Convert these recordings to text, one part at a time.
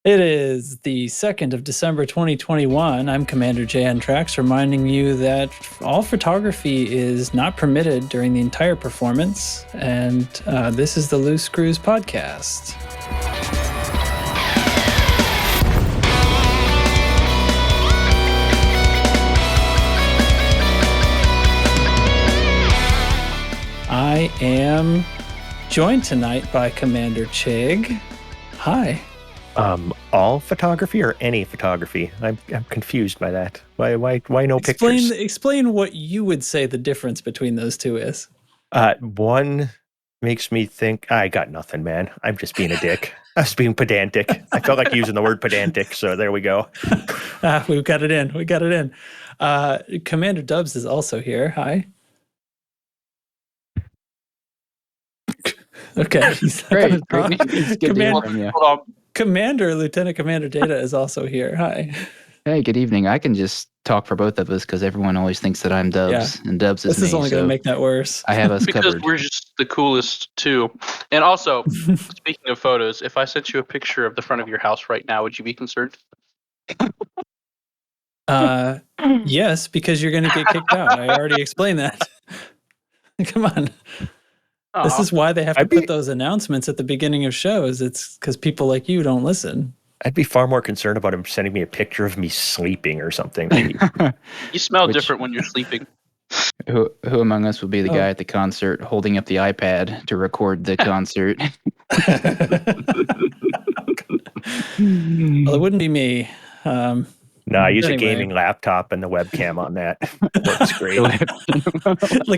It is the 2nd of December 2021. I'm Commander JNTrax, reminding you that all photography is not permitted during the entire performance, and this is the Loose Screws podcast. I am joined tonight by Commander Chig. Hi. All photography or any photography? I'm confused by that. Why no pictures? Explain what you would say the difference between those two is. One makes me think, I got nothing, man. I'm just being a dick. I was being pedantic. I felt like using the word pedantic, so there we go. We've got it in. We got it in. Commander Dubs is also here. Hi. Okay. He's Great. Lieutenant Commander Data is also here. Hi. Hey, good evening. I can just talk for both of us because everyone always thinks that I'm Dubs, and Dubs is me. This is only going to make that worse. I have us because covered. We're just the coolest too. And also, speaking of photos, if I sent you a picture of the front of your house right now, would you be concerned? Yes, because you're going to get kicked out. I already explained that. Come on. This is why they have to put those announcements at the beginning of shows. It's because people like you don't listen. I'd be far more concerned about him sending me a picture of me sleeping or something. You smell different when you're sleeping. Who among us would be the guy at the concert holding up the iPad to record the concert? Well, it wouldn't be me. No, I use a gaming laptop and the webcam on that. Works great. Like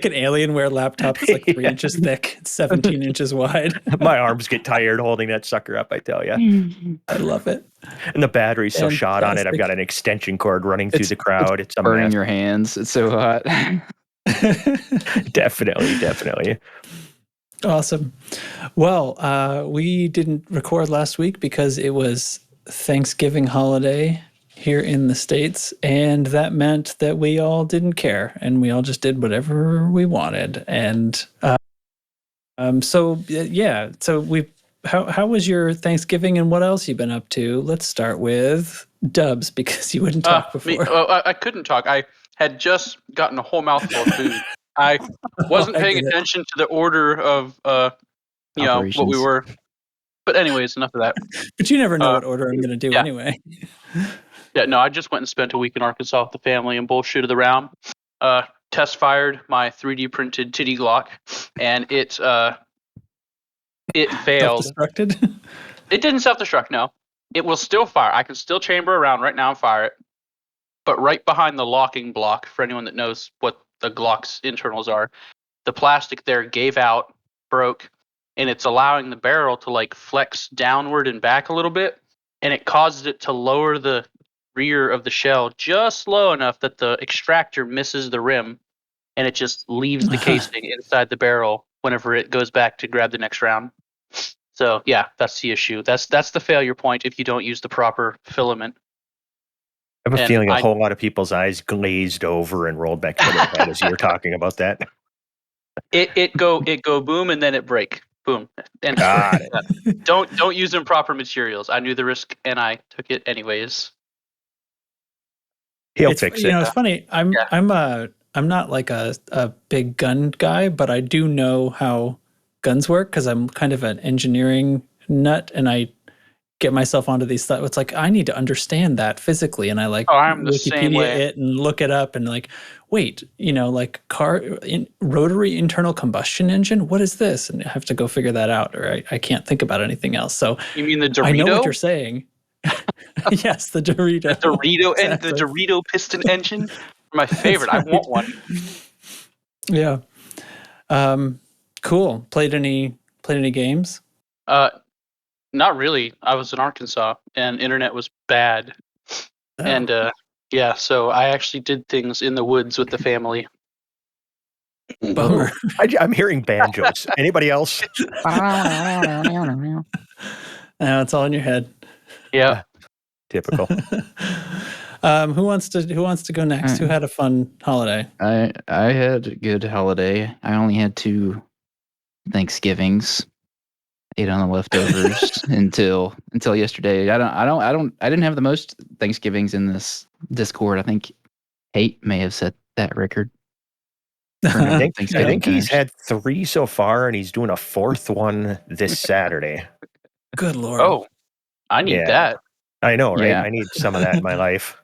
an Alienware laptop. It's like 3 inches thick, 17 inches wide. My arms get tired holding that sucker up, I tell you. I love it. And the battery's so shot on it. I've got an extension cord running through the crowd. It's burning your hands. It's so hot. Definitely. Awesome. Well, we didn't record last week because it was Thanksgiving holiday here in the States, and that meant that we all didn't care, and we all just did whatever we wanted. And so how was your Thanksgiving, and what else you been up to? Let's start with Dubs, because you wouldn't talk before. I couldn't talk. I had just gotten a whole mouthful of food. I wasn't paying attention to the order of what we were. But anyways, enough of that. But you never know what order I'm going to do anyway. Yeah, no, I just went and spent a week in Arkansas with the family and bullshitted around. Test fired my 3D printed titty Glock, and it failed. Self-destructed? It didn't self-destruct, no. It will still fire. I can still chamber around right now and fire it. But right behind the locking block, for anyone that knows what the Glock's internals are, the plastic there gave out, broke, and it's allowing the barrel to like flex downward and back a little bit, and it causes it to lower the rear of the shell just low enough that the extractor misses the rim, and it just leaves the casing inside the barrel whenever it goes back to grab the next round. So yeah, that's the issue. That's the failure point if you don't use the proper filament. I have a feeling a whole lot of people's eyes glazed over and rolled back to their head as you were talking about that. It go boom and then it break. Boom. And don't use improper materials. I knew the risk and I took it anyways. He'll fix it. It's funny. I'm not like a big gun guy, but I do know how guns work because I'm kind of an engineering nut, and I get myself onto these thoughts. It's like I need to understand that physically, and I I'm the same way. It and look it up, and wait, rotary internal combustion engine. What is this? And I have to go figure that out, or I can't think about anything else. So you mean the Dorito? I know what you're saying. Yes, the Dorito. The Dorito and the Dorito piston engine. My favorite. Right. I want one. Yeah. Cool. Played any games? Not really. I was in Arkansas and internet was bad. Oh. And so I actually did things in the woods with the family. Bummer. I'm hearing banjos. Anybody else? No, it's all in your head. Yeah. Typical. Who wants to go next? Who had a fun holiday? I had a good holiday. I only had 2 Thanksgivings. ate on the leftovers until yesterday. I didn't have the most Thanksgivings in this Discord. I think Hate may have set that record. I Thanksgiving think he's dinners. had 3 so far, and he's doing a 4th one this Saturday. Good Lord. Oh, I need that. I know, right? Yeah. I need some of that in my life.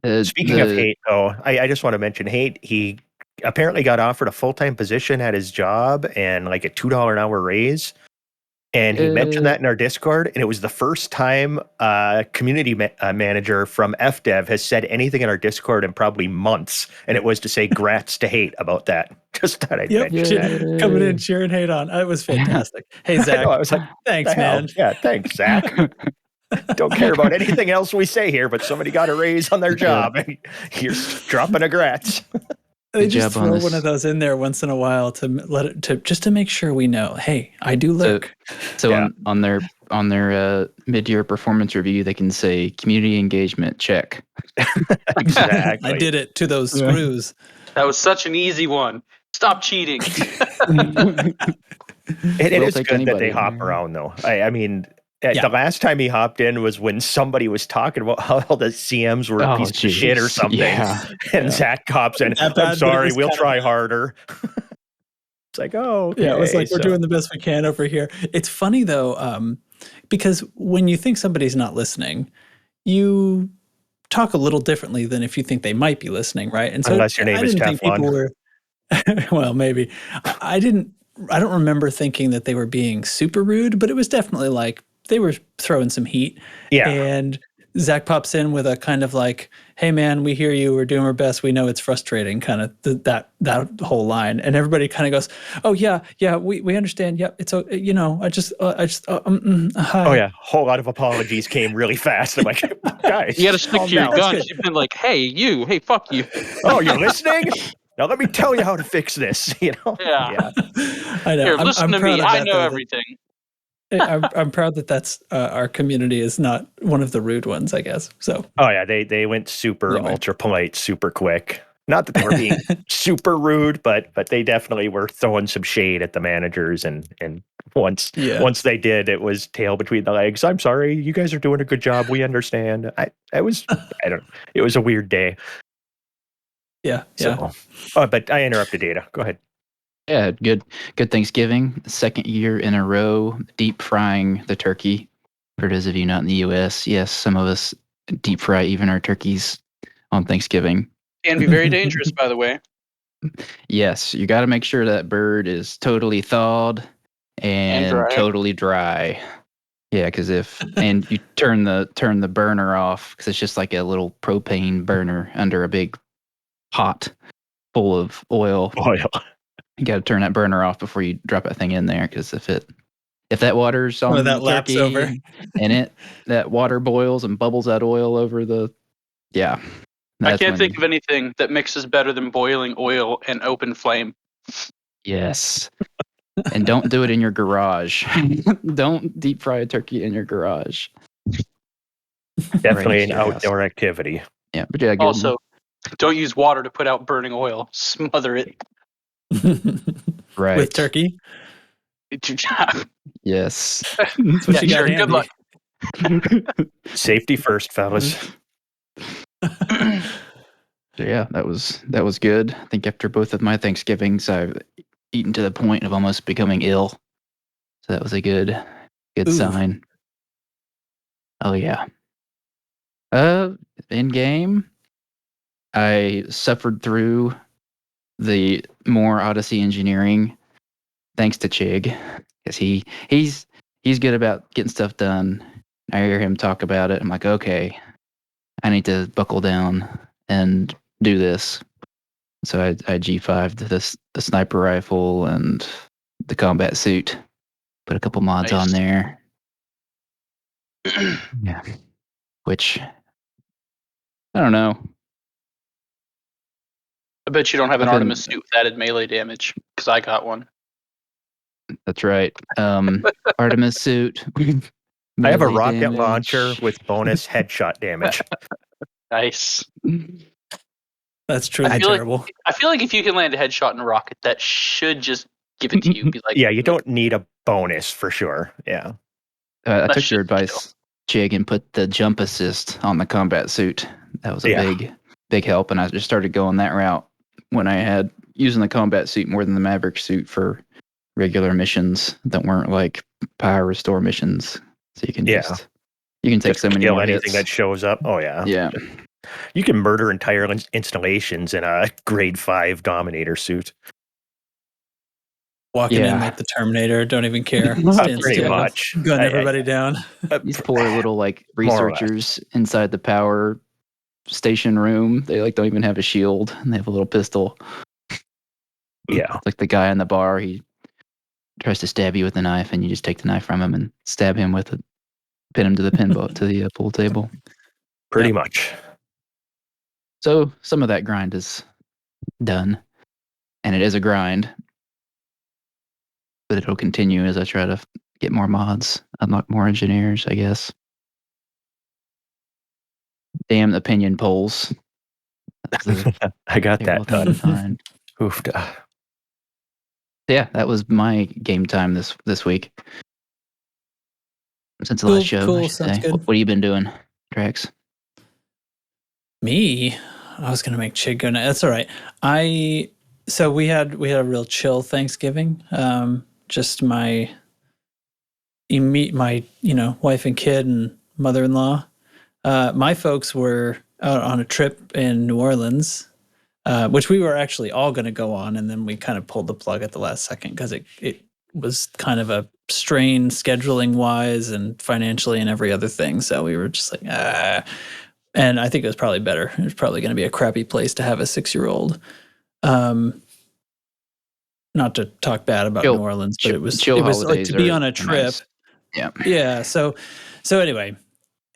Uh, Speaking of the- Hate, though, I just want to mention Hate. He apparently got offered a full-time position at his job and like a $2 an hour raise. And he mentioned that in our Discord, and it was the first time a community manager from FDev has said anything in our Discord in probably months, and it was to say grats to Hate about that. Just thought I'd Yep, mention that. coming in, cheering Hate on. It was fantastic. Hey, I Zach. know, I was like, Thanks, the hell? man. Yeah, thanks, Zach. Don't care about anything else we say here, but somebody got a raise on their job, and you're dropping a grats. They Good just job on throw this. one of those in there once in a while to let it just to make sure we know. Hey, I do lurk. So Yeah. on their mid-year performance review, they can say community engagement check. Exactly. I did it to those Yeah. screws. That was such an easy one. Stop cheating. It We'll is take good that anybody they in hop there. around, though. I mean, Yeah. the last time he hopped in was when somebody was talking about how the CMs were a piece of shit or jeez. something. Yeah. And Zach hops in. That bad, but I'm it sorry, was we'll kind of try bad." harder. It's like, oh, okay. Yeah, it was like we're so- doing the best we can over here. It's funny though, because when you think somebody's not listening, you talk a little differently than if you think they might be listening, right? And so Unless your name I is didn't think Teflon. people were. Well, maybe I didn't. I don't remember thinking that they were being super rude, but it was definitely like they were throwing some heat. Yeah. And Zach pops in with a kind of like, "Hey, man, we hear you. We're doing our best. We know it's frustrating." Kind of that whole line, and everybody kind of goes, "Oh yeah, we understand. Yep, it's you know, I just hi." Oh, yeah. Whole lot of apologies came really fast. I'm like, guys, You got to stick calm to your down. That's guns. good. You've been like, hey, you. Hey, fuck you. Oh, you're listening? Now let me tell you how to fix this. You know? Yeah. I know. Here, listen to proud me. of I that, know though, that- everything. I'm proud that that's our community is not one of the rude ones, I guess. So Oh, yeah. They went super Anyway. ultra polite, super quick. Not that they were being super rude, but they definitely were throwing some shade at the managers. And once they did, it was tail between the legs. I'm sorry, you guys are doing a good job. We understand. I don't know. It was a weird day. yeah. So, but I interrupted Data. Go ahead. Yeah, good Thanksgiving. Second year in a row, deep frying the turkey. For those of you not in the U.S., yes, some of us deep fry even our turkeys on Thanksgiving. Can be very dangerous, by the way. Yes, you got to make sure that bird is totally thawed and dry. totally dry. Yeah, because and you turn the burner off because it's just like a little propane burner under a big pot full of oil. You got to turn that burner off before you drop that thing in there, because if that water's on that the laps turkey over. and that water boils and bubbles that oil over the I that's can't when think of anything that mixes better than boiling oil and open flame. yes. And don't do it in your garage. Don't deep fry a turkey in your garage. Definitely Right an to your house. outdoor activity. Yeah, but yeah, good. Also, don't use water to put out burning oil. Smother it. Right. With turkey. Yes. That's what you got sure. Good handy. luck. Safety first, fellas. So yeah, that was good. I think after both of my Thanksgivings, I've eaten to the point of almost becoming ill. So that was a good Ooh. sign. Oh yeah. In game, I suffered through the more Odyssey engineering thanks to Chig, because he's good about getting stuff done. I hear him talk about it. I'm like, okay, I need to buckle down and do this. So I G5'd the sniper rifle and the combat suit. Put a couple mods Nice. on there. Yeah. Which, I don't know. I bet you don't have an I've been- Artemis suit with added melee damage, because I got one. That's right. Artemis suit. I have a melee rocket damage. launcher with bonus headshot damage. Nice. That's truly I feel like- terrible. I feel like if you can land a headshot in a rocket, that should just give it to you. Be like, Yeah, you don't need a bonus for sure. Yeah. I That's took your just chill. advice, Chig, and put the jump assist on the combat suit. That was a Yeah. big help, and I just started going that route when I had using the combat suit more than the Maverick suit for regular missions that weren't like power restore missions. So you can just you can take Just so many kill more anything hits. that shows up. Oh yeah. Yeah. You can murder entire installations in a grade 5 Dominator suit. Walking in Yeah. like the Terminator, don't even care. Stand Pretty still, much. gun everybody down. These poor little like More or less. researchers inside the power station room, they like don't even have a shield and they have a little pistol. Yeah. Like the guy in the bar, he tries to stab you with a knife and you just take the knife from him and stab him with it, pin him to the pinball to the pool table. Pretty Yep. much. So some of that grind is done, and it is a grind, but it'll continue as I try to get more mods, unlock more engineers, I guess. Damn opinion polls. I got They're that done. fine. Oofed. Yeah, that was my game time this week. Since the last show, I Cool, should sounds say. good. What have you been doing, Trax? Me, I was gonna make Chig go now. That's all right. So we had a real chill Thanksgiving. Just my wife and kid and mother-in-law. My folks were out on a trip in New Orleans, which we were actually all going to go on, and then we kind of pulled the plug at the last second because it was kind of a strain scheduling wise and financially and every other thing. So we were just like, and I think it was probably better. It was probably going to be a crappy place to have a 6-year-old. Not to talk bad about New Orleans, but it was like to be on a trip. Nice. Yeah. Yeah. So anyway,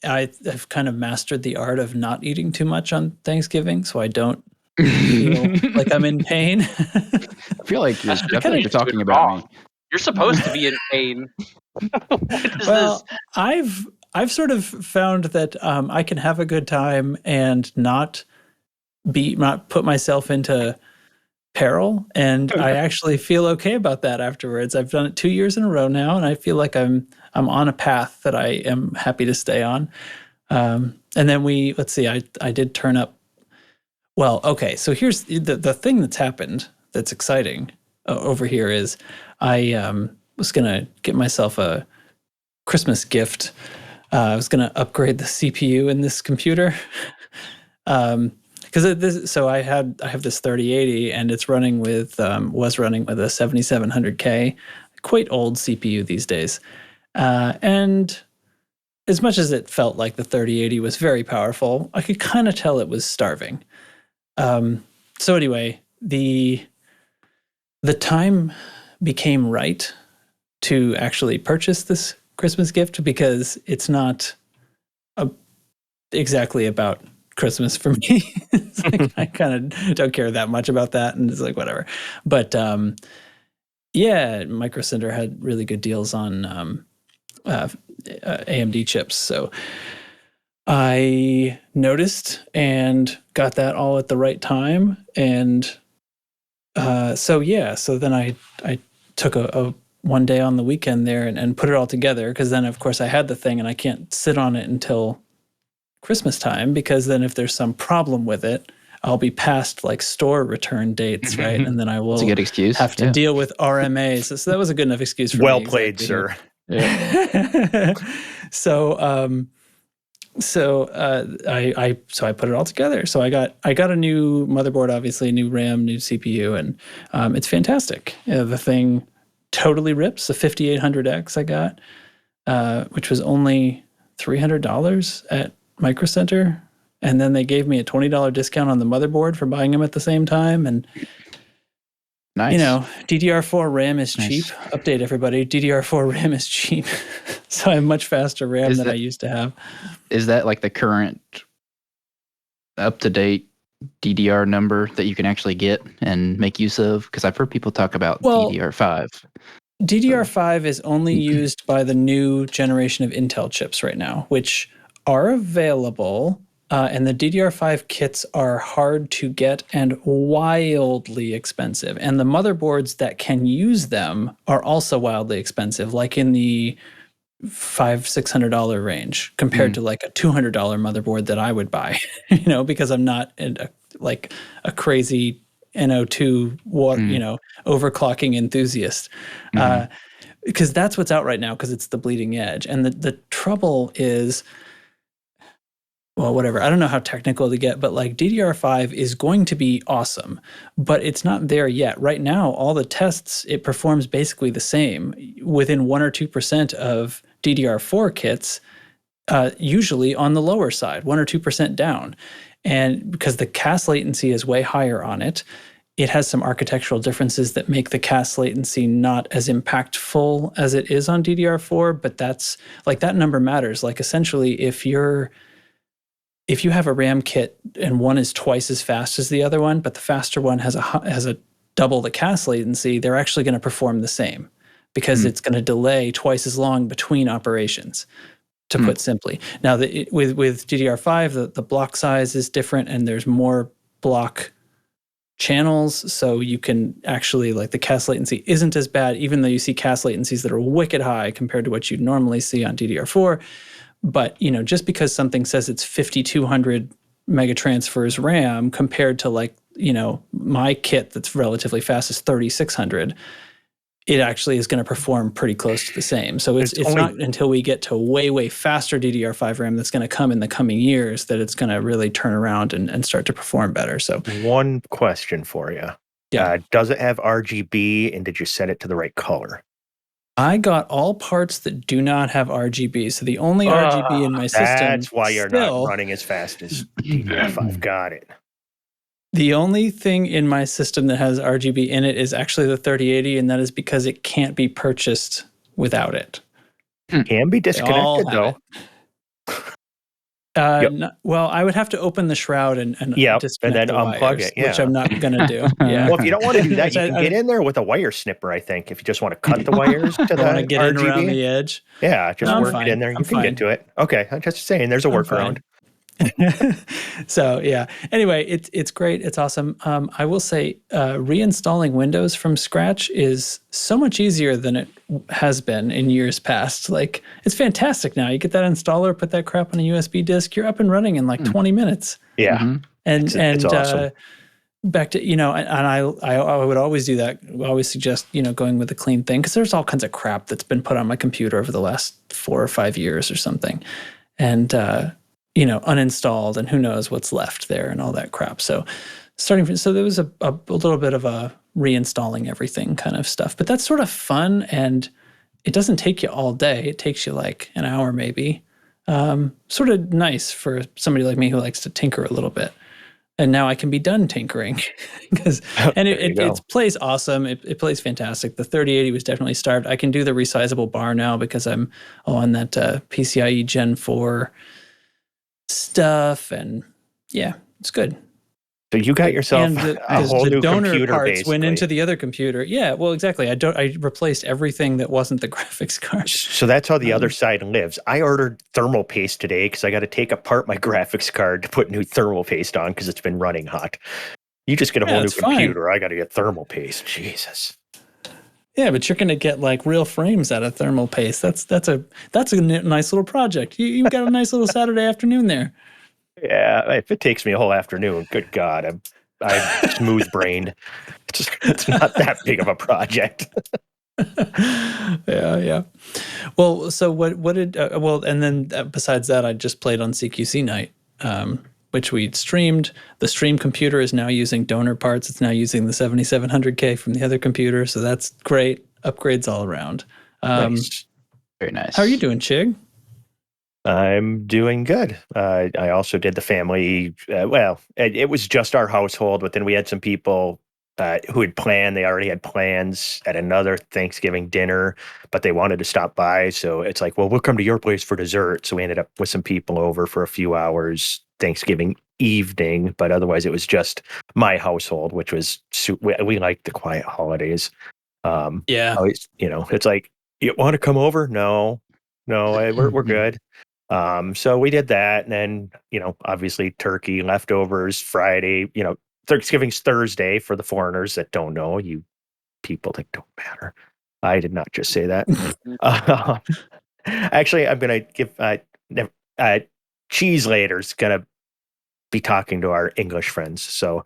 I've kind of mastered the art of not eating too much on Thanksgiving, so I don't feel like I'm in pain. I feel like you're You're talking about me. You're supposed to be in pain. What is Well, this? I've sort of found that I can have a good time and not put myself into peril, and I actually feel okay about that afterwards. I've done it 2 years in a row now, and I feel like I'm on a path that I am happy to stay on. And then let's see, I did turn up. Well, okay, so here's the thing that's happened that's exciting over here is I was gonna get myself a Christmas gift. I was gonna upgrade the CPU in this computer. Because I have this 3080 and it's running with was running with a 7700K, quite old CPU these days, and as much as it felt like the 3080 was very powerful, I could kind of tell it was starving. So anyway, the time became right to actually purchase this Christmas gift because it's not exactly about Christmas for me. It's like, I kind of don't care that much about that, and it's like whatever. But yeah, Micro Center had really good deals on AMD chips, so I noticed and got that all at the right time, and so then I took a one day on the weekend there and put it all together, because then of course I had the thing and I can't sit on it until Christmas time, because then if there's some problem with it, I'll be past like store return dates, right? And then I will That's a good excuse. have to deal with RMAs. So that was a good enough excuse for well me. played, exactly. sir. Yeah. So I put it all together. So I got a new motherboard, obviously, a new RAM, new CPU, and it's fantastic. The thing totally rips. The 5800X I got, which was only $300 at Micro Center, and then they gave me a $20 discount on the motherboard for buying them at the same time. And Nice. you know, DDR4 RAM is Nice. cheap. Update everybody. DDR4 RAM is cheap. So I have much faster RAM than I used to have. Is that like the current up-to-date DDR number that you can actually get and make use of? Because I've heard people talk about DDR5. DDR5 is only used by the new generation of Intel chips right now, which are available and the DDR5 kits are hard to get and wildly expensive. And the motherboards that can use them are also wildly expensive, like in the $500-$600 range compared to like a $200 motherboard that I would buy, because I'm not like a crazy NO2 overclocking enthusiast. Because that's what's out right now, because it's the bleeding edge. And the trouble is, well, whatever. I don't know how technical to get, but like DDR5 is going to be awesome, but it's not there yet. Right now, all the tests, it performs basically the same within 1 or 2% of DDR4 kits, usually on the lower side, 1 or 2% down. And because the CAS latency is way higher on it, it has some architectural differences that make the CAS latency not as impactful as it is on DDR4, but that's like that number matters. Like essentially, if you have a RAM kit and one is twice as fast as the other one, but the faster one has a double the CAS latency, they're actually going to perform the same because it's going to delay twice as long between operations, to put simply. Now, with DDR5, the block size is different and there's more block channels, so you can actually, like, the CAS latency isn't as bad, even though you see CAS latencies that are wicked high compared to what you'd normally see on DDR4. But, just because something says it's 5,200 megatransfers RAM compared to, like, my kit that's relatively fast is 3,600, it actually is going to perform pretty close to the same. So it's not until we get to way, way faster DDR5 RAM that's going to come in the coming years that it's going to really turn around and start to perform better. So one question for you. Yeah. Does it have RGB, and did you set it to the right color? I got all parts that do not have RGB. So the only RGB in my system. That's why you're not running as fast as DDR5. Got it. The only thing in my system that has RGB in it is actually the 3080, and that is because it can't be purchased without it. Can be disconnected, though. Well, I would have to open the shroud and disconnect and then the unplug wires, it, which I'm not going to do. Yeah. Well, if you don't want to do that, you can get in there with a wire snipper, I think, if you just want to cut the wires to the want to get RGB. in around the edge. Yeah, just work it in there. You can get to it. Okay, I'm just saying there's a workaround. So yeah. Anyway, it's great. It's awesome. I will say reinstalling Windows from scratch is so much easier than it has been in years past. Like, it's fantastic now. You get that installer, put that crap on a USB disk, you're up and running in like 20 minutes. Yeah. And it's awesome. Back to, and I would always do that. I always suggest, going with a clean thing, because there's all kinds of crap that's been put on my computer over the last 4 or 5 years or something. And uninstalled, and who knows what's left there and all that crap. So there was a little bit of a reinstalling everything kind of stuff, but that's sort of fun, and it doesn't take you all day. It takes you like an hour maybe. Sort of nice for somebody like me who likes to tinker a little bit. And now I can be done tinkering it plays awesome. It plays fantastic. The 3080 was definitely starved. I can do the resizable bar now because I'm on that PCIe Gen 4 stuff, and yeah, it's good. So you got yourself a whole new computer, parts basically. Went into the other computer. Yeah, well, exactly. I replaced everything that wasn't the graphics card. So that's how the other side lives. I ordered thermal paste today because I got to take apart my graphics card to put new thermal paste on because it's been running hot. You just get a whole new computer. Fine. I got to get thermal paste. Jesus. Yeah, but you're going to get like real frames out of thermal paste. That's a nice little project. You've got a nice little Saturday afternoon there. Yeah, if it takes me a whole afternoon, good God, I'm smooth-brained. It's not that big of a project. Yeah. Well, so what did and then besides that, I just played on CQC night, which we streamed. The stream computer is now using donor parts. It's now using the 7700K from the other computer, so that's great. Upgrades all around. Nice. Very nice. How are you doing, Chig? I'm doing good. I also did the family. It was just our household, but then we had some people who had planned. They already had plans at another Thanksgiving dinner, but they wanted to stop by. So it's like, well, we'll come to your place for dessert. So we ended up with some people over for a few hours Thanksgiving evening, but otherwise it was just my household, which was we like the quiet holidays. Yeah, it's like, you want to come over? No, we're good. So we did that, and then, obviously turkey, leftovers Friday, Thanksgiving's Thursday for the foreigners that don't know, you people that don't matter. I did not just say that. Actually, I'm going to give, Cheese later's going to be talking to our English friends. So,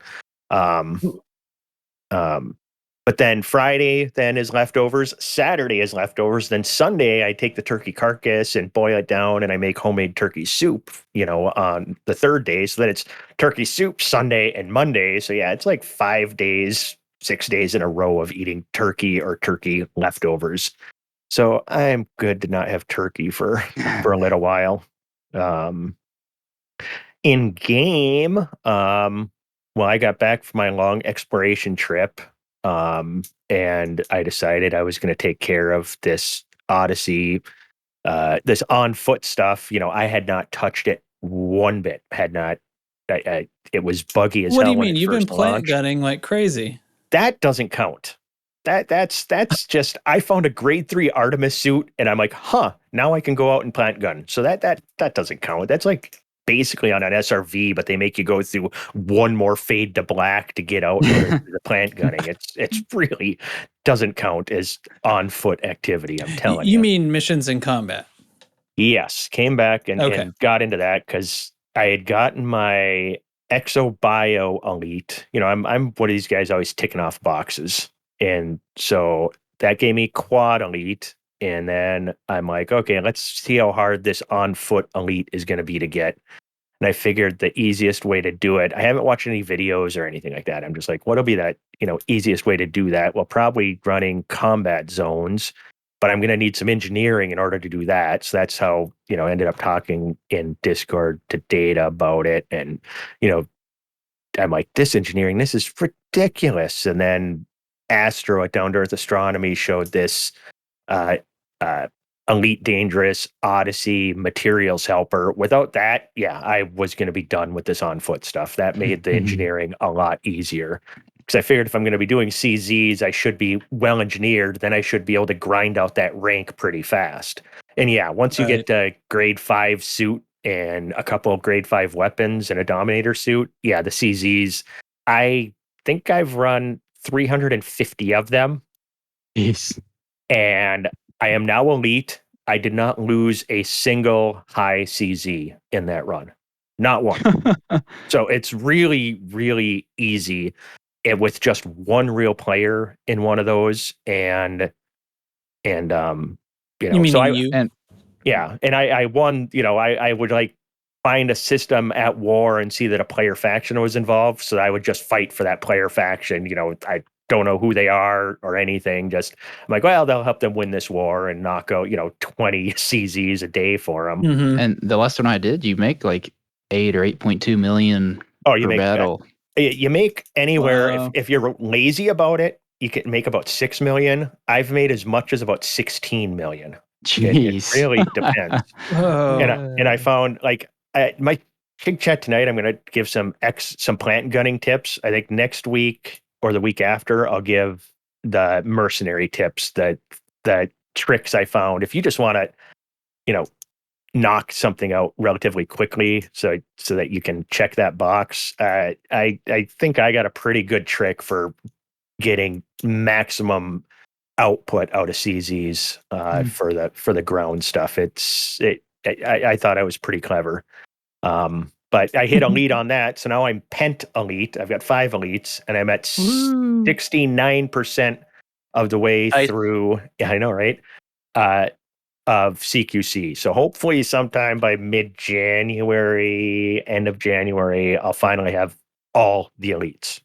but then Friday then is leftovers, Saturday is leftovers, then Sunday I take the turkey carcass and boil it down and I make homemade turkey soup, on the third day. So then it's turkey soup Sunday and Monday. So yeah, it's like 5 days, 6 days in a row of eating turkey or turkey leftovers. So I'm good to not have turkey for a little while. In game, I got back from my long exploration trip. And I decided I was going to take care of this Odyssey, this on foot stuff. I had not touched it one bit. It was buggy as hell. What do you when mean? it You've been first plant launched. gunning like crazy. That doesn't count. That's just, I found a grade 3 Artemis suit and I'm like, now I can go out and plant gun. So that doesn't count. That's like basically on an SRV, but they make you go through one more fade to black to get out the plant gunning. It's really doesn't count as on foot activity. I'm telling you. You mean missions in combat? Yes, came back and got into that because I had gotten my ExoBio Elite. I'm one of these guys always ticking off boxes. And so that gave me Quad Elite. And then I'm like, okay, let's see how hard this on foot Elite is going to be to get. And I figured the easiest way to do it, I haven't watched any videos or anything like that. I'm just like, what'll be that, easiest way to do that? Well, probably running combat zones, but I'm going to need some engineering in order to do that. So that's how, ended up talking in Discord to Data about it. And, I'm like, this engineering, this is ridiculous. And then Astro at Down to Earth Astronomy showed this Elite Dangerous Odyssey materials helper. Without that, I was going to be done with this on foot stuff. That made the engineering a lot easier. Because I figured if I'm going to be doing CZs, I should be well engineered. Then I should be able to grind out that rank pretty fast. And once you get to grade 5 suit and a couple of grade 5 weapons and a Dominator suit, the CZs, I think I've run 350 of them. Yes. And I am now elite. I did not lose a single high CZ in that run. Not one. So it's really, really easy with just one real player in one of those. And I won, I would like find a system at war and see that a player faction was involved. So I would just fight for that player faction. I don't know who they are or anything. Just I'm like, well, they'll help them win this war and knock out, 20 CZs a day for them. Mm-hmm. And the last one I did, you make like 8 or 8.2 million you per make battle. You make anywhere, Wow. if you're lazy about it, you can make about 6 million. I've made as much as about 16 million. Jeez. It really depends. Whoa. And I found like my Chig chat tonight, I'm going to give some plant gunning tips. I think next week or the week after, I'll give the mercenary tips, the tricks I found. If you just want to, knock something out relatively quickly so that you can check that box, I think I got a pretty good trick for getting maximum output out of CZs for the ground stuff. I thought I was pretty clever. But I hit elite on that. So now I'm pent elite. I've got 5 elites and I'm at 69% of the way through. Yeah, I know, right? Of CQC. So hopefully sometime by mid-January, end of January, I'll finally have all the elites.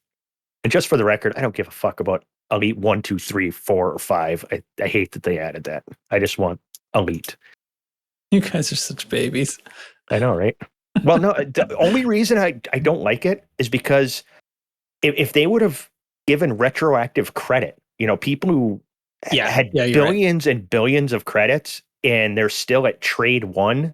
And just for the record, I don't give a fuck about elite 1, 2, 3, 4, or 5. I hate that they added that. I just want elite. You guys are such babies. I know, right? Well, no, the only reason I don't like it is because if they would have given retroactive credit, people who had billions and billions of credits and they're still at trade 1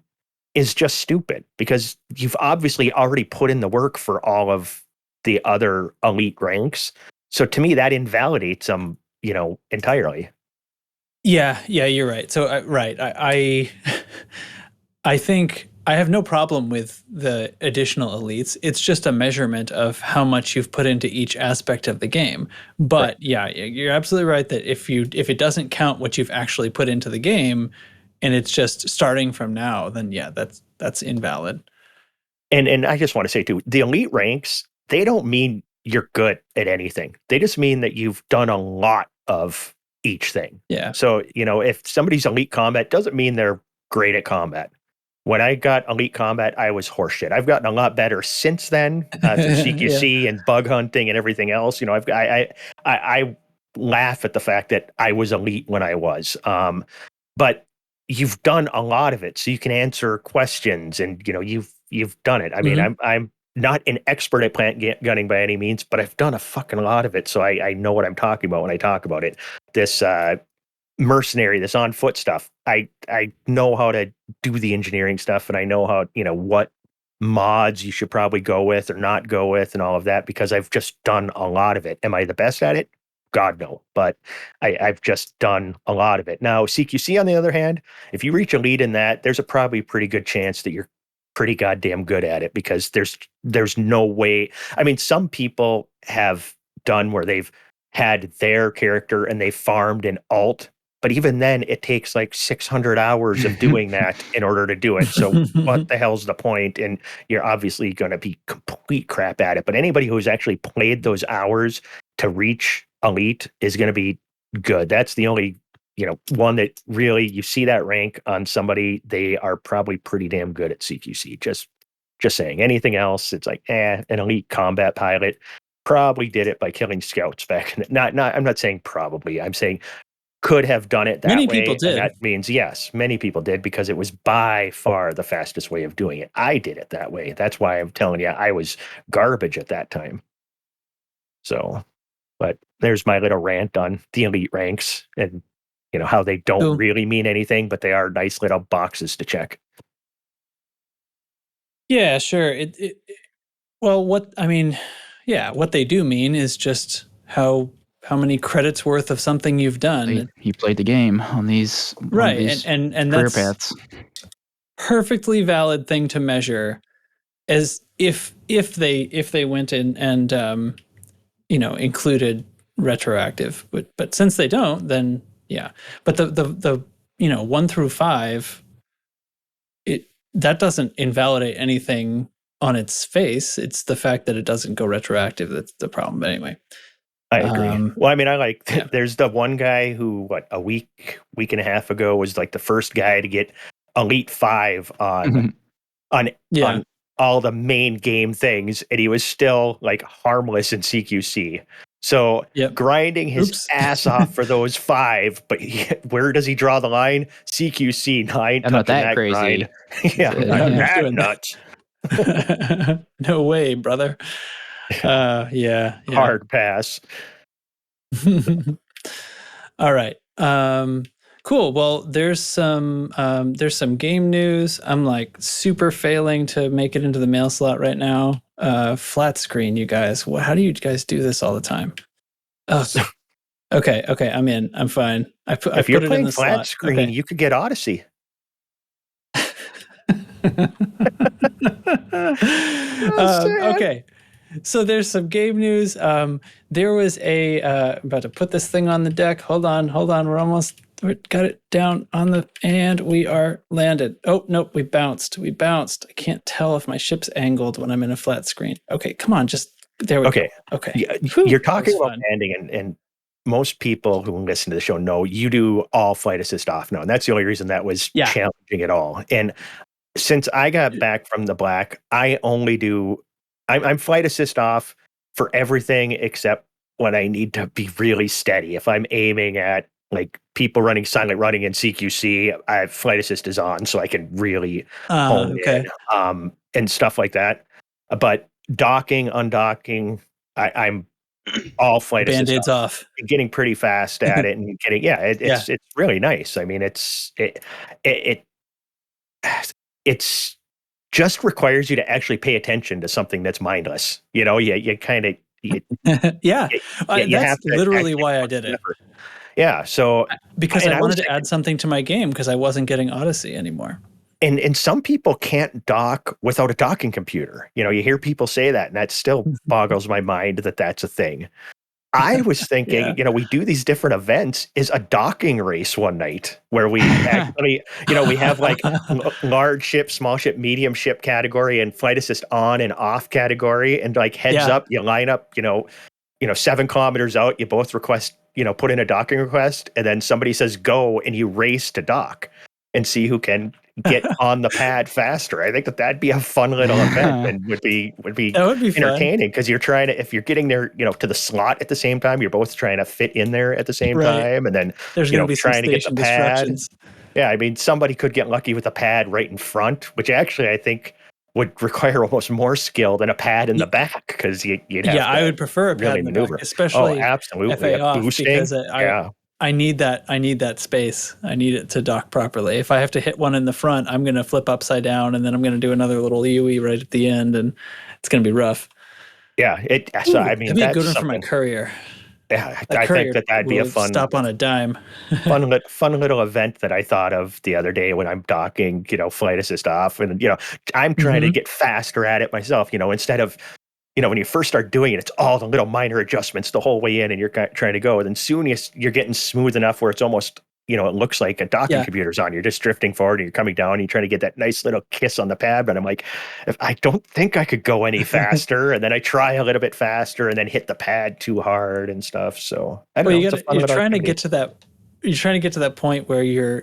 is just stupid because you've obviously already put in the work for all of the other elite ranks. So to me, that invalidates them, entirely. Yeah, you're right. So, I I think I have no problem with the additional elites. It's just a measurement of how much you've put into each aspect of the game. But yeah, you're absolutely right that if it doesn't count what you've actually put into the game, and it's just starting from now, then yeah, that's invalid. And I just want to say too, the elite ranks, they don't mean you're good at anything. They just mean that you've done a lot of each thing. Yeah. So, if somebody's elite combat, doesn't mean they're great at combat. When I got elite combat, I was horseshit. I've gotten a lot better since then through CQC and bug hunting and everything else. I laugh at the fact that I was elite when I was. But you've done a lot of it, so you can answer questions, and you've done it. I mean, I'm not an expert at plant gunning by any means, but I've done a fucking lot of it, so I know what I'm talking about when I talk about it. This mercenary, this on foot stuff, I know how to do the engineering stuff, and I know how, what mods you should probably go with or not go with and all of that, because I've just done a lot of it. Am I the best at it? God, no. But I've just done a lot of it. Now, CQC, on the other hand, if you reach elite in that, there's a probably pretty good chance that you're pretty goddamn good at it, because there's no way. I mean, some people have done where they've had their character and they farmed an alt, but even then it takes like 600 hours of doing that in order to do it. So what the hell's the point? And you're obviously going to be complete crap at it. But anybody who's actually played those hours to reach elite is going to be good. That's the only one that really, you see that rank on somebody, they are probably pretty damn good at CQC. Just saying. Anything else, it's like, an elite combat pilot probably did it by killing scouts back in I'm not saying probably, I'm saying could have done it that way. Many people did. And that means, yes, many people did, because it was by far the fastest way of doing it. I did it that way. That's why I'm telling you, I was garbage at that time. So, but there's my little rant on the elite ranks and how they don't really mean anything, but they are nice little boxes to check. Yeah, sure. What they do mean is just how many credits worth of something you've done. You played the game on these and career that's paths. Perfectly valid thing to measure, as if they went in and included retroactive, but since they don't, then yeah. But the 1 through 5, that doesn't invalidate anything on its face. It's the fact that it doesn't go retroactive that's the problem. But anyway, I agree. Well, I mean, there's the one guy who, a week and a half ago was like the first guy to get Elite 5 on all the main game things, and he was still like harmless in CQC. So grinding his ass off for those 5, but where does he draw the line? CQC 9. I'm not that crazy. Grind. Not that nuts. No way, brother. Hard pass. All right. Cool. Well, there's some game news. I'm like super failing to make it into the mail slot right now. Flat screen, you guys. How do you guys do this all the time? Oh, okay. I'm in. I'm fine. If you're playing flat screen, you could get Odyssey. Okay. So there's some game news. There was I'm about to put this thing on the deck. Hold on. We got it down and we are landed. Oh, nope. We bounced. I can't tell if my ship's angled when I'm in a flat screen. Okay, come on. There we go. Okay. Yeah, you're talking about landing, and most people who listen to the show know you do all flight assist off now. And that's the only reason that was challenging at all. And since I got back from the black, I only do, I'm flight assist off for everything except when I need to be really steady. If I'm aiming at like people running silent running in CQC, flight assist is on, so I can really hone in, and stuff like that. But docking, undocking, I'm all flight assist Band-Aids off. Getting pretty fast at it and getting it's really nice. I mean, it's just requires you to actually pay attention to something that's mindless. You kind of that's literally why I did it. Yeah, so because I wanted to add something to my game because I wasn't getting Odyssey anymore. And some people can't dock without a docking computer. You hear people say that, and that still boggles my mind that that's a thing. I was thinking, we do these different events is a docking race one night where we actually, we have like large ship, small ship, medium ship category and flight assist on and off category. And like heads up, you line up, 7 kilometers out, you both request, put in a docking request, and then somebody says go and you race to dock and see who can get on the pad faster. I think that'd be a fun little event and would be entertaining because you're trying to, if you're getting there, to the slot at the same time, you're both trying to fit in there at the same time, and then there's going to be trying to get the pad. Disruptions. Yeah, I mean, somebody could get lucky with a pad right in front, which actually I think would require almost more skill than a pad in the back because you'd have to I would prefer a pad really in the maneuver, back, especially absolutely FA off, boosting. Because I need that space. I need it to dock properly. If I have to hit one in the front, I'm going to flip upside down, and then I'm going to do another little UE right at the end, and it's going to be rough. Yeah, I mean, that'd be a good one for my courier. Yeah, I think that'd be a fun stop on a dime. fun little event that I thought of the other day when I'm docking, flight assist off, and I'm trying to get faster at it myself. Instead of when you first start doing it, it's all the little minor adjustments the whole way in, and you're trying to go. And then soon you're getting smooth enough where it's almost, it looks like a docking computer's on. You're just drifting forward and you're coming down and you're trying to get that nice little kiss on the pad. But I'm like, I don't think I could go any faster. And then I try a little bit faster and then hit the pad too hard and stuff. So I don't know. You're trying to get to that. You're trying to get to that point where you're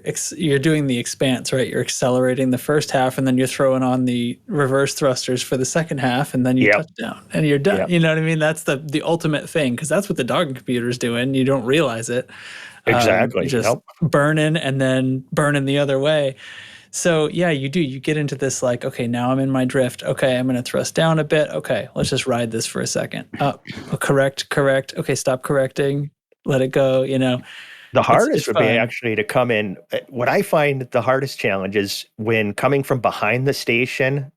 doing the expanse, right? You're accelerating the first half, and then you're throwing on the reverse thrusters for the second half, and then you touch down, and you're done. You know what I mean? That's the ultimate thing, because that's what the docking computer's doing. You don't realize it. Exactly. Just burning and then burning the other way. So you do. You get into this like, okay, now I'm in my drift. Okay, I'm going to thrust down a bit. Okay, let's just ride this for a second. Correct. Okay, stop correcting. Let it go. The hardest would be actually to come in. What I find the hardest challenge is when coming from behind the station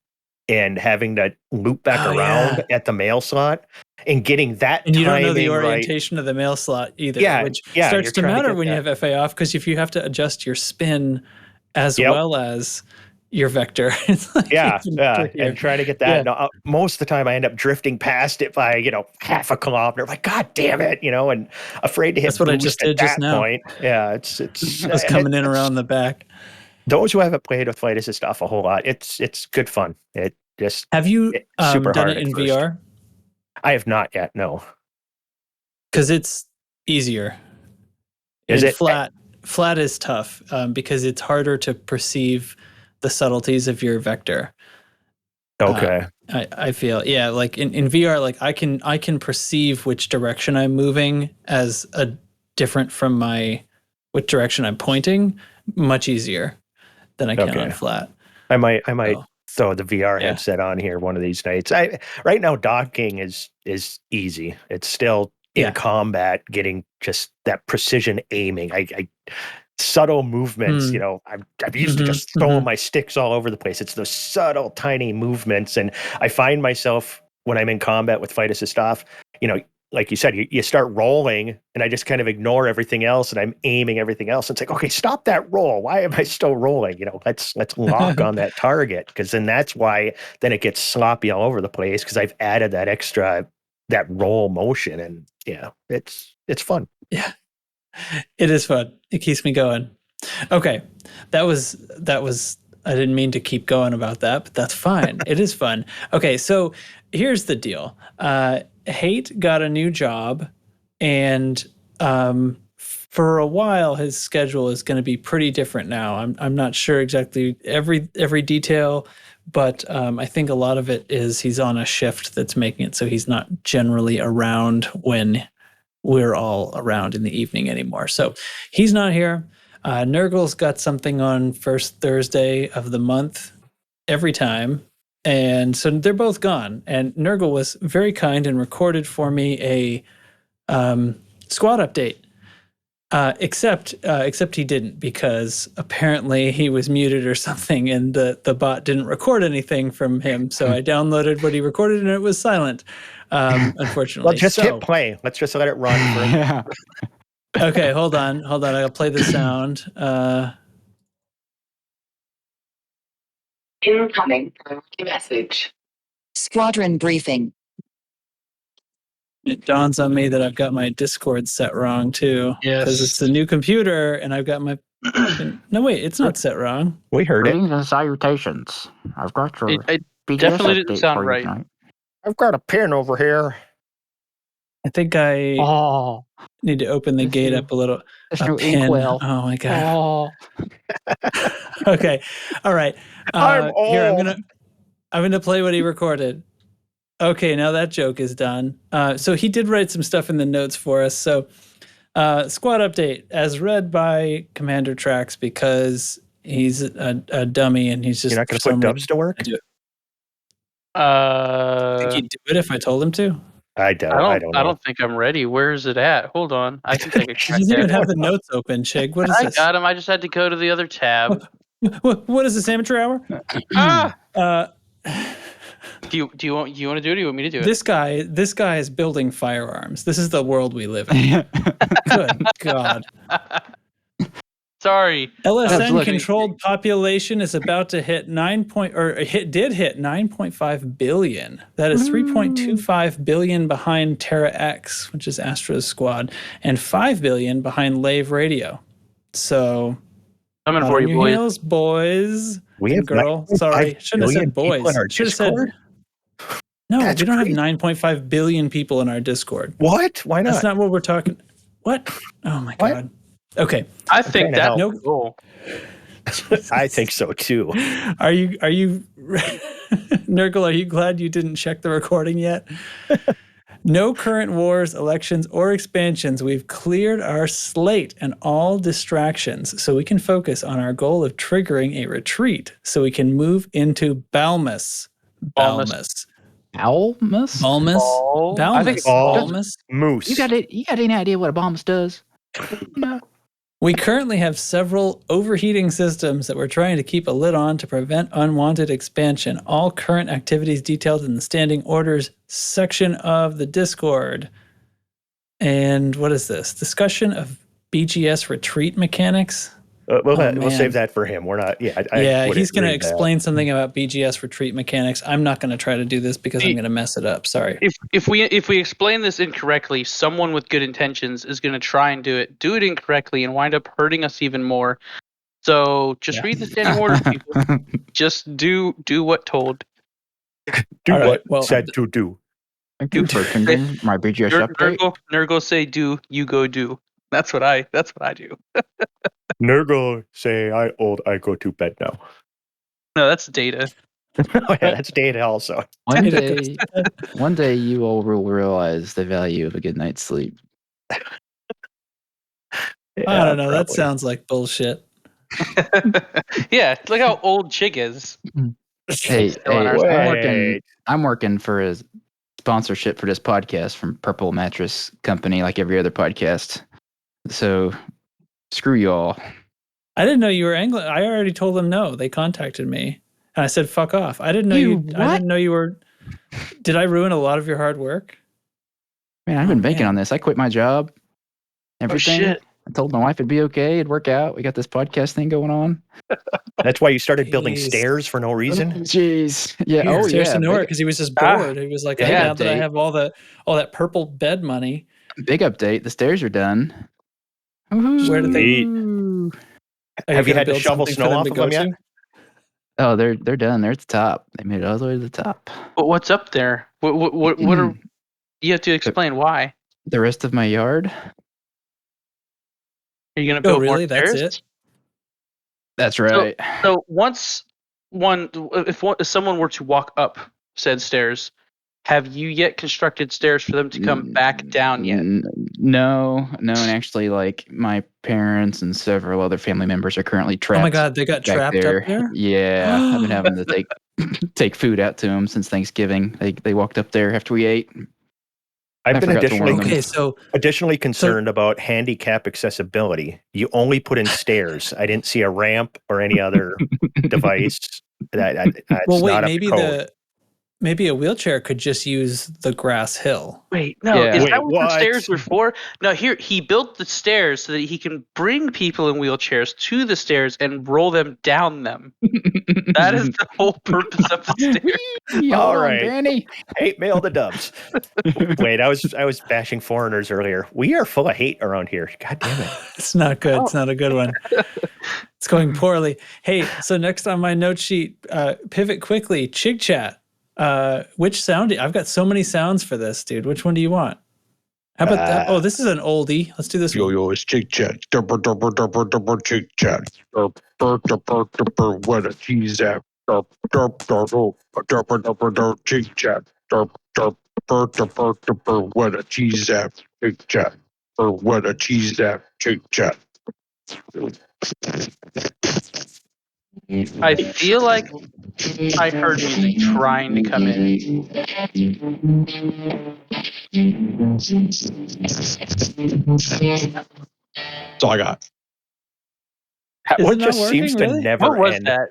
and having to loop back around at the mail slot and getting that. And you don't know the orientation of the mail slot either, which starts to matter when you have FA off, because if you have to adjust your spin as well as your vector. It's like and trying to get that. Yeah. Most of the time I end up drifting past it by, half a kilometer. Like, God damn it, and afraid to hit. That's what I just did just now. Point. Yeah, it's I was coming in around the back. Those who haven't played with flight assist stuff a whole lot, it's good fun. It just have you done it in VR? I have not yet, no. Because it's easier. Is it flat? Flat is tough because it's harder to perceive the subtleties of your vector. Okay. I feel like in VR, like I can perceive which direction I'm moving as a different from which direction I'm pointing much easier than I can on flat. I might throw the VR headset on here one of these nights. Right now docking is easy. It's still in combat, getting just that precision aiming. I subtle movements, I'm used to just throwing my sticks all over the place. It's those subtle, tiny movements. And I find myself when I'm in combat with fight assist off, like you said, you start rolling and I just kind of ignore everything else and I'm aiming everything else. It's like, okay, stop that roll. Why am I still rolling? Let's lock on that target. Cause then that's why then it gets sloppy all over the place. Cause I've added that extra, that roll motion, and it's fun. Yeah. It is fun. It keeps me going. Okay. That was I didn't mean to keep going about that, but that's fine. It is fun. Okay, so here's the deal. Haight got a new job, and for a while his schedule is going to be pretty different now. I'm not sure exactly every detail, but I think a lot of it is he's on a shift that's making it so he's not generally around when we're all around in the evening anymore. So he's not here. Nurgle's got something on first Thursday of the month every time. And so they're both gone. And Nurgle was very kind and recorded for me a squad update. Except he didn't, because apparently he was muted or something and the bot didn't record anything from him. So I downloaded what he recorded and it was silent. Unfortunately. Well, just hit play. Let's just let it run. Okay, hold on. I'll play the sound. Incoming priority message. Squadron briefing. It dawns on me that I've got my Discord set wrong too. Because it's a new computer and I've got my. No, wait, it's not set wrong. We heard it. Greetings and salutations. I've got your It BGS definitely didn't update sound for you right. tonight. I've got a pin over here. I think I Oh, need to open the This gate new- up a little. this A new pin. inkwell. Oh my god. Oh, Okay. All right. I'm Here, old. I'm gonna play what he recorded. Okay, now that joke is done. So he did write some stuff in the notes for us. So squad update as read by Commander Trax because he's a dummy and he's just You're not going for to put some dubs reason to work? do it. I think he'd do it if I told him to. I don't know. I don't think I'm ready. Where is it at? Hold on. I can take a He crack doesn't at even it. have the notes open, Chig. What is I this? got him. I just had to go to the other tab. What is this, amateur hour? Ah! Uh, Do you want to do it? Or do you want me to do it? this guy is building firearms. This is the world we live in. Good God. Sorry. LSN controlled population is about to hit did hit 9.5 billion. That is 3.25 billion behind Terra X, which is Astro's squad, and 5 billion behind Lave Radio. So Coming hot for on you, your boys. heels, boys. We have and girl. 9.5 Sorry, shouldn't have billion said boys. people in our Should have said Discord? no. That's we don't crazy. have 9.5 billion people in our Discord. What? Why not? That's not what we're talking. What? Oh my What? God. Okay. I think trying to that's help. No. cool. I think so too. Are you Nurgle, are you glad you didn't check the recording yet? No current wars, elections, or expansions. We've cleared our slate and all distractions so we can focus on our goal of triggering a retreat so we can move into Balmus. Balmus? Balmus? Ball? Balmus. I think it's ball. Balmus. Moose. You got any idea what a Balmus does? No. We currently have several overheating systems that we're trying to keep a lid on to prevent unwanted expansion. All current activities detailed in the standing orders section of the Discord. And what is this? Discussion of BGS retreat mechanics? We'll man. save that for him. We're not. Yeah, Yeah, wouldn't he's going to read that. explain something about BGS retreat mechanics. I'm not going to try to do this because I'm going to mess it up. Sorry. If we explain this incorrectly, someone with good intentions is going to try and do it incorrectly, and wind up hurting us even more. So just read the standing orders, people. Just do what told. Do All right, what well, said to do. Thank you for attending my BGS update. Nurgle say do, you go do. That's what I do. Nurgle say I go to bed now. No, that's data. Oh yeah, that's data also. One day you all will realize the value of a good night's sleep. I Yeah, don't know. That probably. sounds like bullshit. Yeah, look how old Chig is. Hey, Still on our hey, I'm working for a sponsorship for this podcast from Purple Mattress Company, like every other podcast. So screw y'all. I didn't know you were Anglo. I already told them no. They contacted me, and I said, "Fuck off." I didn't know you. I didn't know you were. Did I ruin a lot of your hard work? Man, I've been banking on this. I quit my job. Everything. shit. I told my wife it'd be okay. It'd work out. We got this podcast thing going on. That's why you started building Jeez. stairs for no reason. Jeez. Yeah. Here, Oh, stairs yeah. to nowhere because he was just bored. He was like, "Hey, Yeah, now that I Dave. have all that purple bed money, Big update. The stairs are done. Woohoo. Where did they- are Have you gonna had to build shovel something for snow them off to of go them yet? to?" Oh, they're done. They're at the top. They made it all the way to the top. But what's up there? What are you have to explain why? The rest of my yard. Are you gonna build really? more That's stairs? it? That's right. So if someone were to walk up said stairs, have you yet constructed stairs for them to come back down yet? No. And actually, like, my parents and several other family members are currently trapped. Oh my God, they got back trapped there. up there. Yeah, I've been having to take food out to them since Thanksgiving. They walked up there after we ate. I've been forgot to warn them. Okay, so additionally concerned about handicap accessibility. You only put in stairs. I didn't see a ramp or any other device. That's well, wait, not up to code. maybe a wheelchair could just use the grass hill. Wait, no, Yeah. is Wait, that what the what? stairs are for? No, here he built the stairs so that he can bring people in wheelchairs to the stairs and roll them down them. That is the whole purpose of the stairs. Hold All on, right. Granny. Hate mail the dubs. Wait, I was bashing foreigners earlier. We are full of hate around here. God damn it. It's not good. It's not a good one. It's going poorly. Hey, so next on my note sheet, pivot quickly. Chig chat. Which sound? I've got so many sounds for this, dude. Which one do you want? How about that? Oh, this is an oldie. Let's do this one. Yo, it's Chig Chat. Chig Chat. Where the cheese at? Chig Chat. Where the cheese at? Chig Chat. Where the cheese at? Chig Chat. I feel like I heard music trying to come in. That's all I got. Is What it not just working, seems to really? never What was end. that?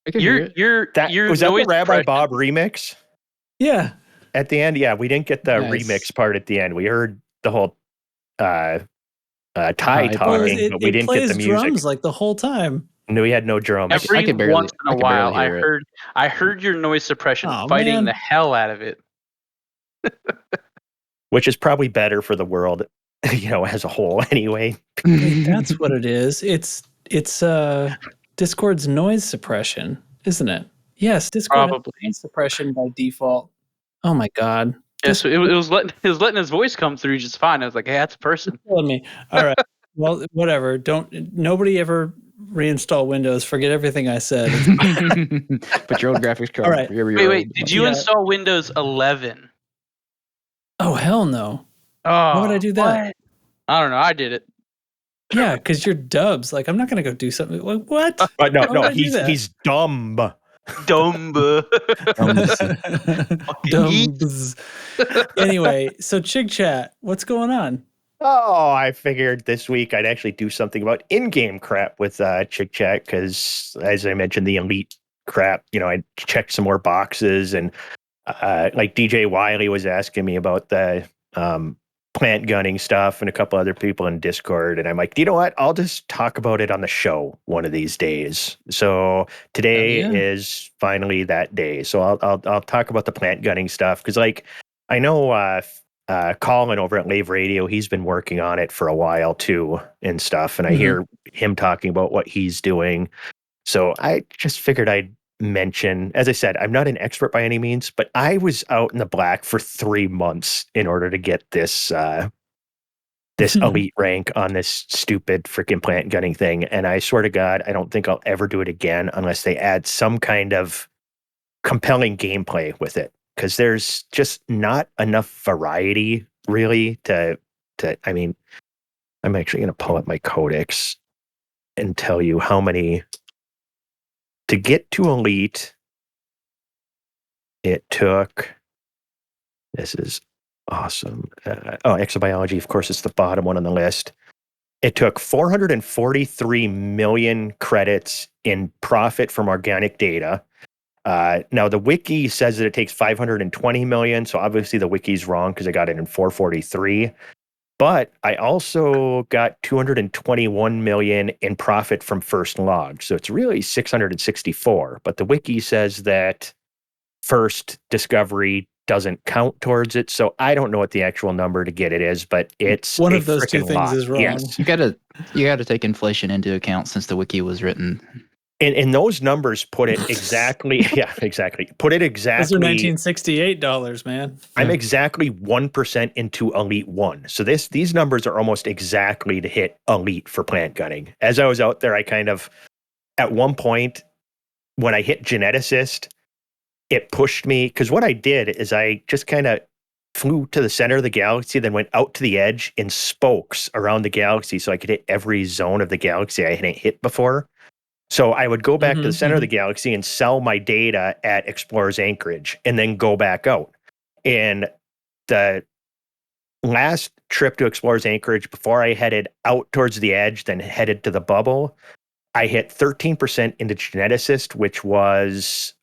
I can hear it. That your was that the noise Rabbi suppression- Bob remix Yeah. at the end? Yeah, we didn't get the Nice. remix part at the end. We heard the whole Thai Thai talking, part. Well, but we didn't get plays the music. drums like the whole time. No, we had no drums. Every could barely- once in I a could barely while, hear it. I heard your noise suppression Aw, fighting man. the hell out of it. Which is probably better for the world, as a whole anyway. Wait, that's what it is. It's Discord's noise suppression, isn't it? Yes, Discord has Probably. noise suppression by default. Oh my god. Yeah, so it was letting his voice come through just fine. I was like, hey, that's a person. Killing me. All right. Well, whatever. Nobody ever reinstall Windows. Forget everything I said. Put your old graphics card. All right. Wait, did you Yeah. install Windows 11? Oh hell no. Oh, Why would I do that? what? I don't know. I did it. Yeah, because you're dubs. Like, I'm not gonna go do something. Like, what? No, Why would I do that? he's dumb. Dumb. Dumbs. Anyway, so Chig Chat, what's going on? Oh, I figured this week I'd actually do something about in-game crap with Chig Chat because, as I mentioned, the elite crap. I checked some more boxes, and like DJ Wiley was asking me about the plant gunning stuff, and a couple other people in Discord, and I'm like, you know what? I'll just talk about it on the show one of these days. So today is finally that day. So I'll talk about the plant gunning stuff because, like, I know. Colin over at Lave Radio, he's been working on it for a while too and stuff. And I hear him talking about what he's doing. So I just figured I'd mention, as I said, I'm not an expert by any means, but I was out in the black for 3 months in order to get this this elite rank on this stupid freaking plant gunning thing. And I swear to God, I don't think I'll ever do it again unless they add some kind of compelling gameplay with it. Because there's just not enough variety, really, to. I mean, I'm actually going to pull up my codex and tell you how many. To get to elite, it took. This is awesome. Exobiology, of course, it's the bottom one on the list. It took 443 million credits in profit from organic data. Now the wiki says that it takes 520 million. So obviously the wiki's wrong because I got it in 443. But I also got 221 million in profit from first log. So it's really 664. But the wiki says that first discovery doesn't count towards it. So I don't know what the actual number to get it is, but it's One a of those two frickin' things lot. is wrong. Yes. You gotta take inflation into account since the wiki was written. And those numbers put it exactly. Yeah, exactly. Put it Those are exactly. $1968, man. I'm exactly 1% into Elite 1. So these numbers are almost exactly to hit Elite for plant gunning. As I was out there, I kind of, at one point, when I hit Geneticist, it pushed me, because what I did is I just kind of flew to the center of the galaxy, then went out to the edge in spokes around the galaxy so I could hit every zone of the galaxy I hadn't hit before. So I would go back to the center of the galaxy and sell my data at Explorer's Anchorage and then go back out. And the last trip to Explorer's Anchorage, before I headed out towards the edge, then headed to the bubble, I hit 13% into Geneticist, which was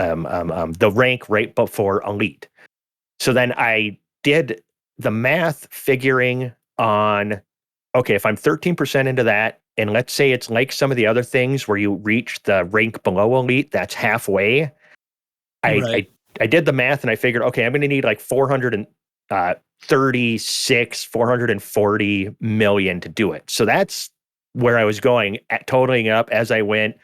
the rank right before elite. So then I did the math figuring on, okay, if I'm 13% into that, and let's say it's like some of the other things where you reach the rank below elite, that's halfway. I did the math and I figured, okay, I'm going to need like 440 million to do it. So that's where I was going, at totaling up as I went,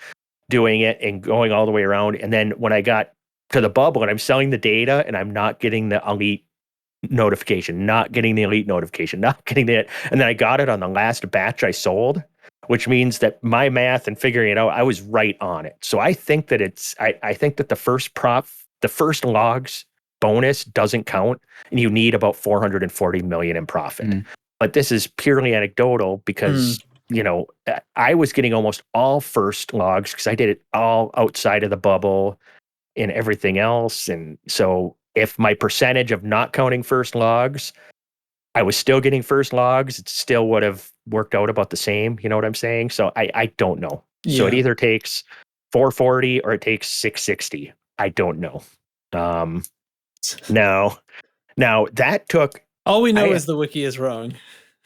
doing it and going all the way around. And then when I got to the bubble and I'm selling the data and I'm not getting the elite notification, not getting the elite notification, not getting it. And then I got it on the last batch I sold, which means that my math and figuring it out, I was right on it. So I think that I think that the first logs bonus doesn't count, and you need about 440 million in profit. But this is purely anecdotal because, I was getting almost all first logs because I did it all outside of the bubble and everything else. And so if my percentage of not counting first logs, I was still getting first logs, it still would have worked out about the same. You know what I'm saying? So I don't know. Yeah. So it either takes 440 or it takes 660. I don't know. Now that took... All we know is the wiki is wrong.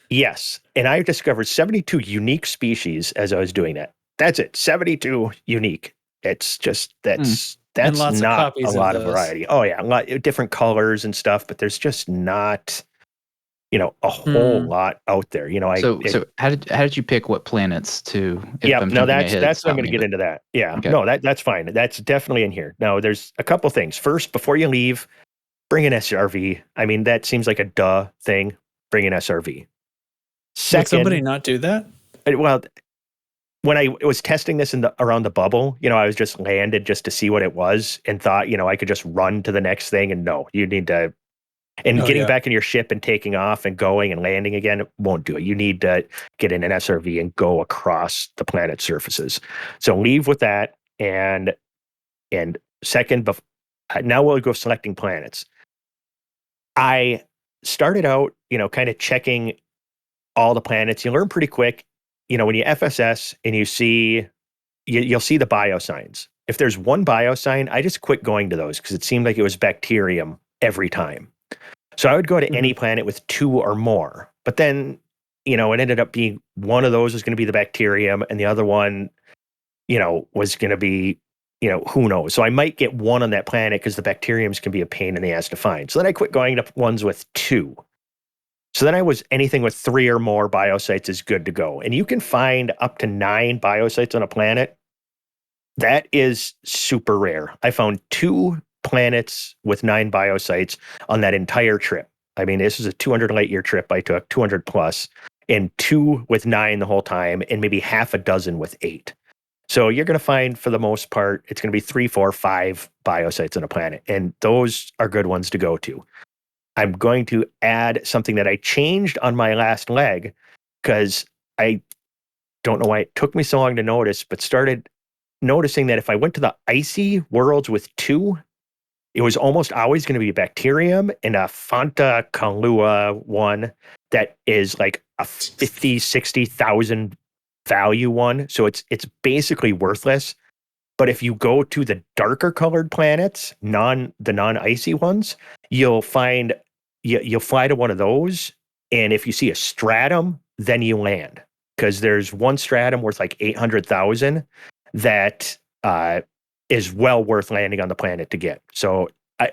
Yes. And I discovered 72 unique species as I was doing that. That's it. 72 unique. It's just, that's not a lot of variety. Oh yeah. A lot of different colors and stuff, but there's just not, a whole lot out there. So how did you pick what planets to? That's what I'm going to get into that. Yeah. Okay. No, that's fine. That's definitely in here. Now there's a couple things. First, before you leave, bring an SRV. I mean, that seems like a duh thing. Bring an SRV. Second, would somebody not do that? Well, when I was testing this around the bubble, I was just landed just to see what it was and thought, I could just run to the next thing. And no, you need to, getting back in your ship and taking off and going and landing again won't do it. You need to get in an SRV and go across the planet's surfaces. So leave with that. And second, now we'll go selecting planets. I started out, kind of checking all the planets. You learn pretty quick, when you FSS and you see, you'll see the biosigns. If there's one biosign, I just quit going to those because it seemed like it was bacterium every time. So I would go to any planet with 2 or more, but then, it ended up being one of those was going to be the bacterium and the other one, was going to be, who knows? So I might get one on that planet because the bacteriums can be a pain in the ass to find. So then I quit going to ones with 2. So then I was anything with 3 or more biosites is good to go. And you can find up to 9 biosites on a planet. That is super rare. I found 2 planets with 9 biosites on that entire trip. I mean, this is a 200 light year trip I took, 200 plus, and 2 with 9 the whole time, and maybe half a dozen with 8. So you're going to find, for the most part, it's going to be 3, 4, 5 biosites on a planet. And those are good ones to go to. I'm going to add something that I changed on my last leg because I don't know why it took me so long to notice, but started noticing that if I went to the icy worlds with 2, it was almost always going to be a bacterium and a Fanta Kalua one that is like a 50, 60,000 value one. So it's basically worthless. But if you go to the darker colored planets, the non-icy ones, you'll fly to one of those. And if you see a stratum, then you land. Because there's one stratum worth like 800,000 that is well worth landing on the planet to get. So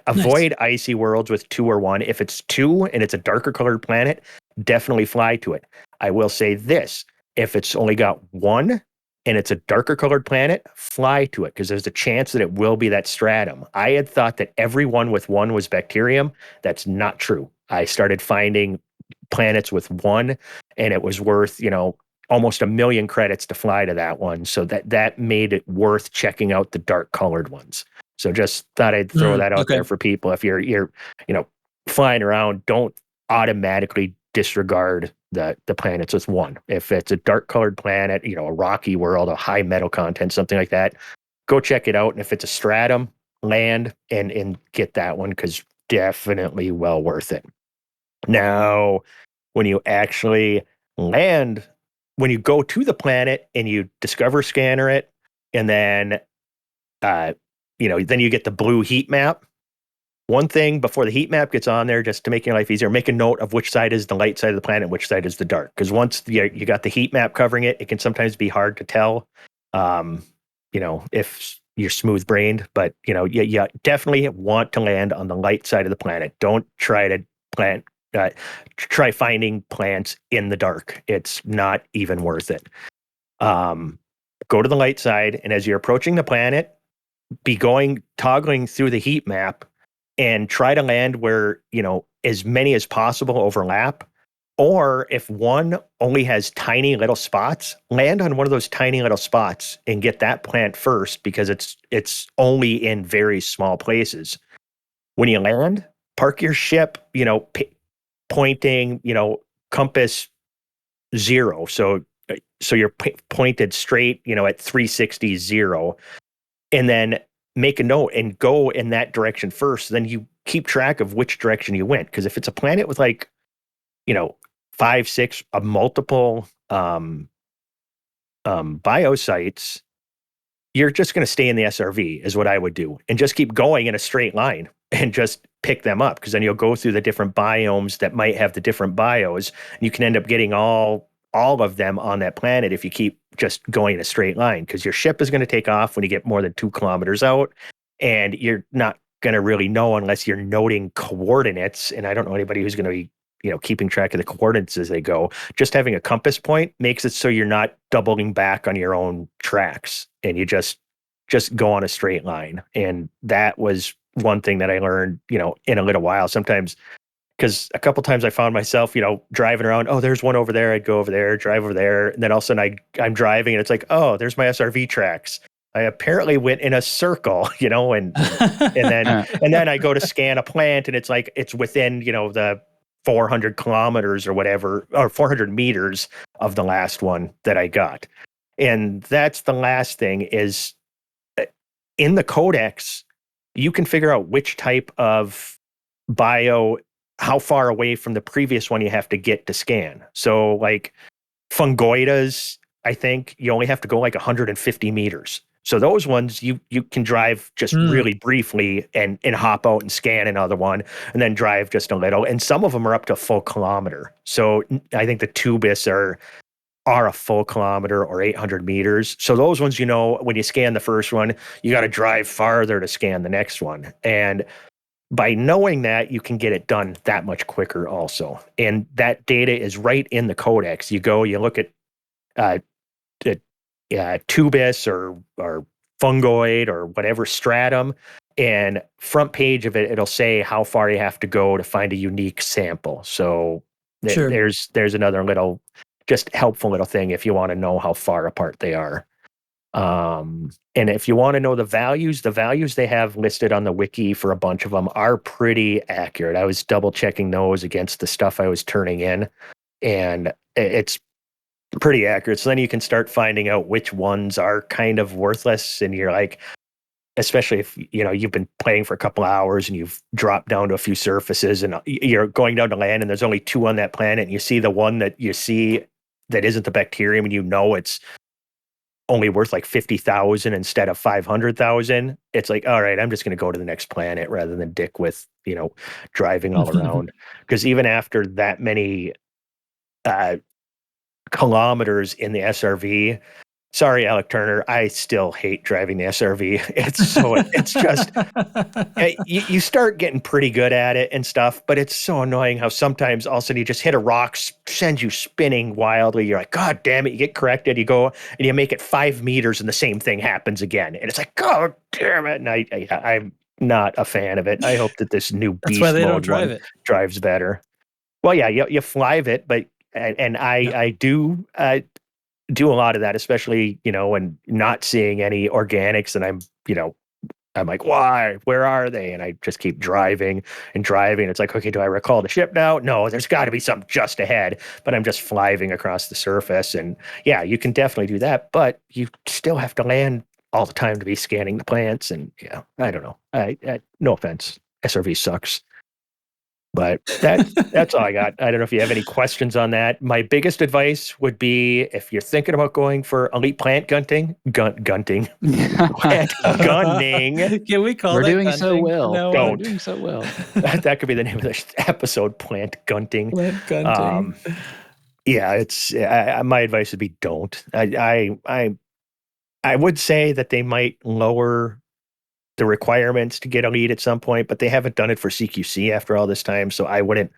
avoid icy worlds with 2 or 1. If it's 2 and it's a darker colored planet, definitely fly to it. I will say this, if it's only got 1, and it's a darker colored planet, fly to it because there's a chance that it will be that stratum. I had thought that every one with 1 was bacterium. That's not true. I started finding planets with 1 and it was worth, almost 1 million credits to fly to that one. So that made it worth checking out the dark colored ones. So just thought I'd throw that out there for people. If you're flying around, don't automatically disregard the planets with 1. If it's a dark colored planet, a rocky world, a high metal content, something like that, go check it out. And if it's a stratum, land and get that one because definitely well worth it. Now, when you actually land, when you go to the planet and you discover scanner it, and then then you get the blue heat map. One thing before the heat map gets on there, just to make your life easier, make a note of which side is the light side of the planet, which side is the dark. Because once you got the heat map covering it, it can sometimes be hard to tell, if you're smooth brained. But, you definitely want to land on the light side of the planet. Don't try to try finding plants in the dark. It's not even worth it. Go to the light side. And as you're approaching the planet, be toggling through the heat map and try to land where, as many as possible overlap. Or if one only has tiny little spots, land on one of those tiny little spots and get that plant first, because it's only in very small places. When you land, park your ship, pointing, compass 0. So you're pointed straight, at 360 0. And then make a note and go in that direction first. Then you keep track of which direction you went. Because if it's a planet with 5, 6 multiple biosites, you're just going to stay in the SRV is what I would do, and just keep going in a straight line and just pick them up. Because then you'll go through the different biomes that might have the different bios, and you can end up getting all of them on that planet if you keep just going in a straight line, because your ship is going to take off when you get more than 2 kilometers out, and you're not going to really know unless you're noting coordinates. And I don't know anybody who's going to be, keeping track of the coordinates as they go. Just having a compass point makes it so you're not doubling back on your own tracks, and you just go on a straight line. And that was one thing that I learned, in a little while. Sometimes, because a couple times I found myself, driving around. Oh, there's one over there. I'd go over there, drive over there, and then all of a sudden I'm driving, and it's like, oh, there's my SRV tracks. I apparently went in a circle, and then I go to scan a plant, and it's like it's within, the 400 kilometers or whatever, or 400 meters of the last one that I got. And that's the last thing is, in the codex, you can figure out which type of bio, how far away from the previous one you have to get to scan. So like fungoidas, I think you only have to go 150 meters. So those ones you can drive just really briefly and hop out and scan another one, and then drive just a little. And some of them are up to a full kilometer. So I think the Tubis are a full kilometer or 800 meters. So those ones, when you scan the first one, you got to drive farther to scan the next one. And by knowing that, you can get it done that much quicker also. And that data is right in the codex. You look at Tubis or fungoid or whatever stratum, and front page of it, it'll say how far you have to go to find a unique sample. So there's another little, just helpful little thing if you want to know how far apart they are. And if you want to know the values they have listed on the wiki for a bunch of them are pretty accurate. I was double checking those against the stuff I was turning in, and it's pretty accurate. So then you can start finding out which ones are kind of worthless, and you're like, especially if you've been playing for a couple of hours and you've dropped down to a few surfaces and you're going down to land and there's only 2 on that planet, and you see the one that you see that isn't the bacterium, and it's only worth 50,000 instead of 500,000. It's like, all right, I'm just going to go to the next planet rather than dick with driving all around. Because even after that many kilometers in the SRV, sorry, Alec Turner, I still hate driving the SRV. It's just, you start getting pretty good at it and stuff, but it's so annoying how sometimes all of a sudden you just hit a rock, sends you spinning wildly. You're like, God damn it. You get corrected. You go and you make it 5 meters and the same thing happens again. And it's like, God damn it. And I'm not a fan of it. I hope that this new beast why they don't mode drive one it. drives better. Well, yeah, you fly it, but I do do a lot of that, especially, when not seeing any organics, and I'm like, why, where are they? And I just keep driving and driving. It's like, okay, do I recall the ship now? No, there's got to be something just ahead, but I'm just flying across the surface. And yeah, you can definitely do that, but you still have to land all the time to be scanning the plants. And yeah, I don't know. I no offense, SRV sucks. But that's all I got. I don't know if you have any questions on that. My biggest advice would be if you're thinking about going for elite plant gunting, gunting, plant gunning. Can we call We're that doing so gunting well. from now We're on? Don't. doing so well. That could be the name of the episode, plant gunting. Plant gunting. Yeah, it's my advice would be don't. I would say that they might lower the requirements to get a lead at some point, but they haven't done it for CQC after all this time, so I wouldn't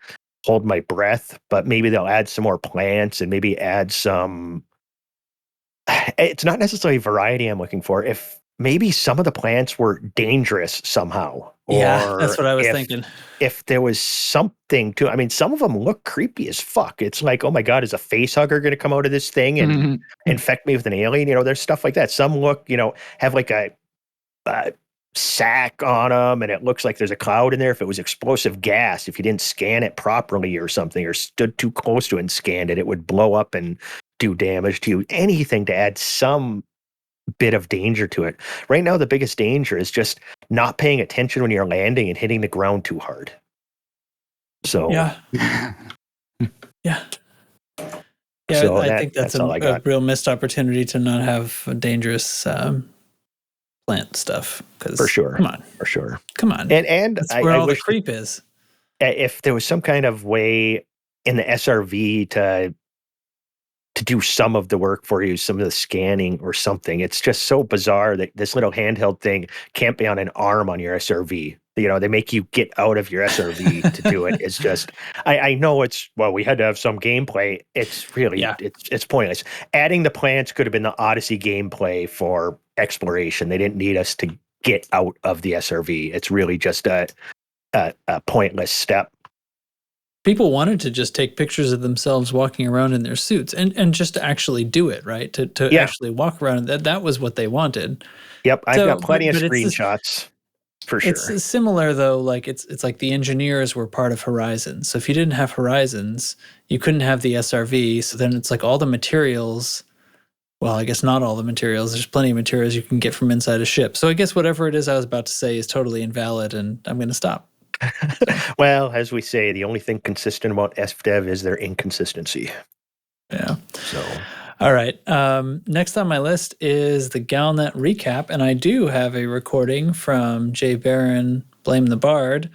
hold my breath. But maybe they'll add some more plants and maybe add some. It's not necessarily variety I'm looking for. If maybe some of the plants were dangerous somehow, Yeah, that's what I was if, thinking. If there was something to, I mean, some of them look creepy as fuck. It's like, oh my God, is a face hugger going to come out of this thing and infect me with an alien? There's stuff like that. Some look, have like a sack on them and it looks like there's a cloud in there. If it was explosive gas, if you didn't scan it properly or something, or stood too close to it and scanned it, it would blow up and do damage to you. Anything to add some bit of danger to it. Right now, the biggest danger is just not paying attention when you're landing and hitting the ground too hard. So Yeah. So I think that's all I a got. real missed opportunity to not have dangerous plant stuff. For sure. Come on. And That's I where all the wish creep is. if there was some kind of way in the SRV to do some of the work for you, some of the scanning or something. It's just so bizarre that this little handheld thing can't be on an arm on your SRV. They make you get out of your SRV to do it. It's just, I know we had to have some gameplay. It's really, it's pointless. Adding the plants could have been the Odyssey gameplay for exploration. They didn't need us to get out of the SRV. It's really just a pointless step. People wanted to just take pictures of themselves walking around in their suits and just to actually do it, right? To actually walk around. That was what they wanted. Yep, I've got plenty of screenshots for sure. It's similar though, like it's like the engineers were part of Horizons. So if you didn't have Horizons, you couldn't have the SRV. So then it's like all the materials. Well, I guess not all the materials. There's plenty of materials you can get from inside a ship. So I guess whatever it is I was about to say is totally invalid, and I'm going to stop. Well, as we say, the only thing consistent about SDev is their inconsistency. Yeah. So, all right. Next on my list is the Galnet Recap, and I do have a recording from Jay Barron, Blame the Bard.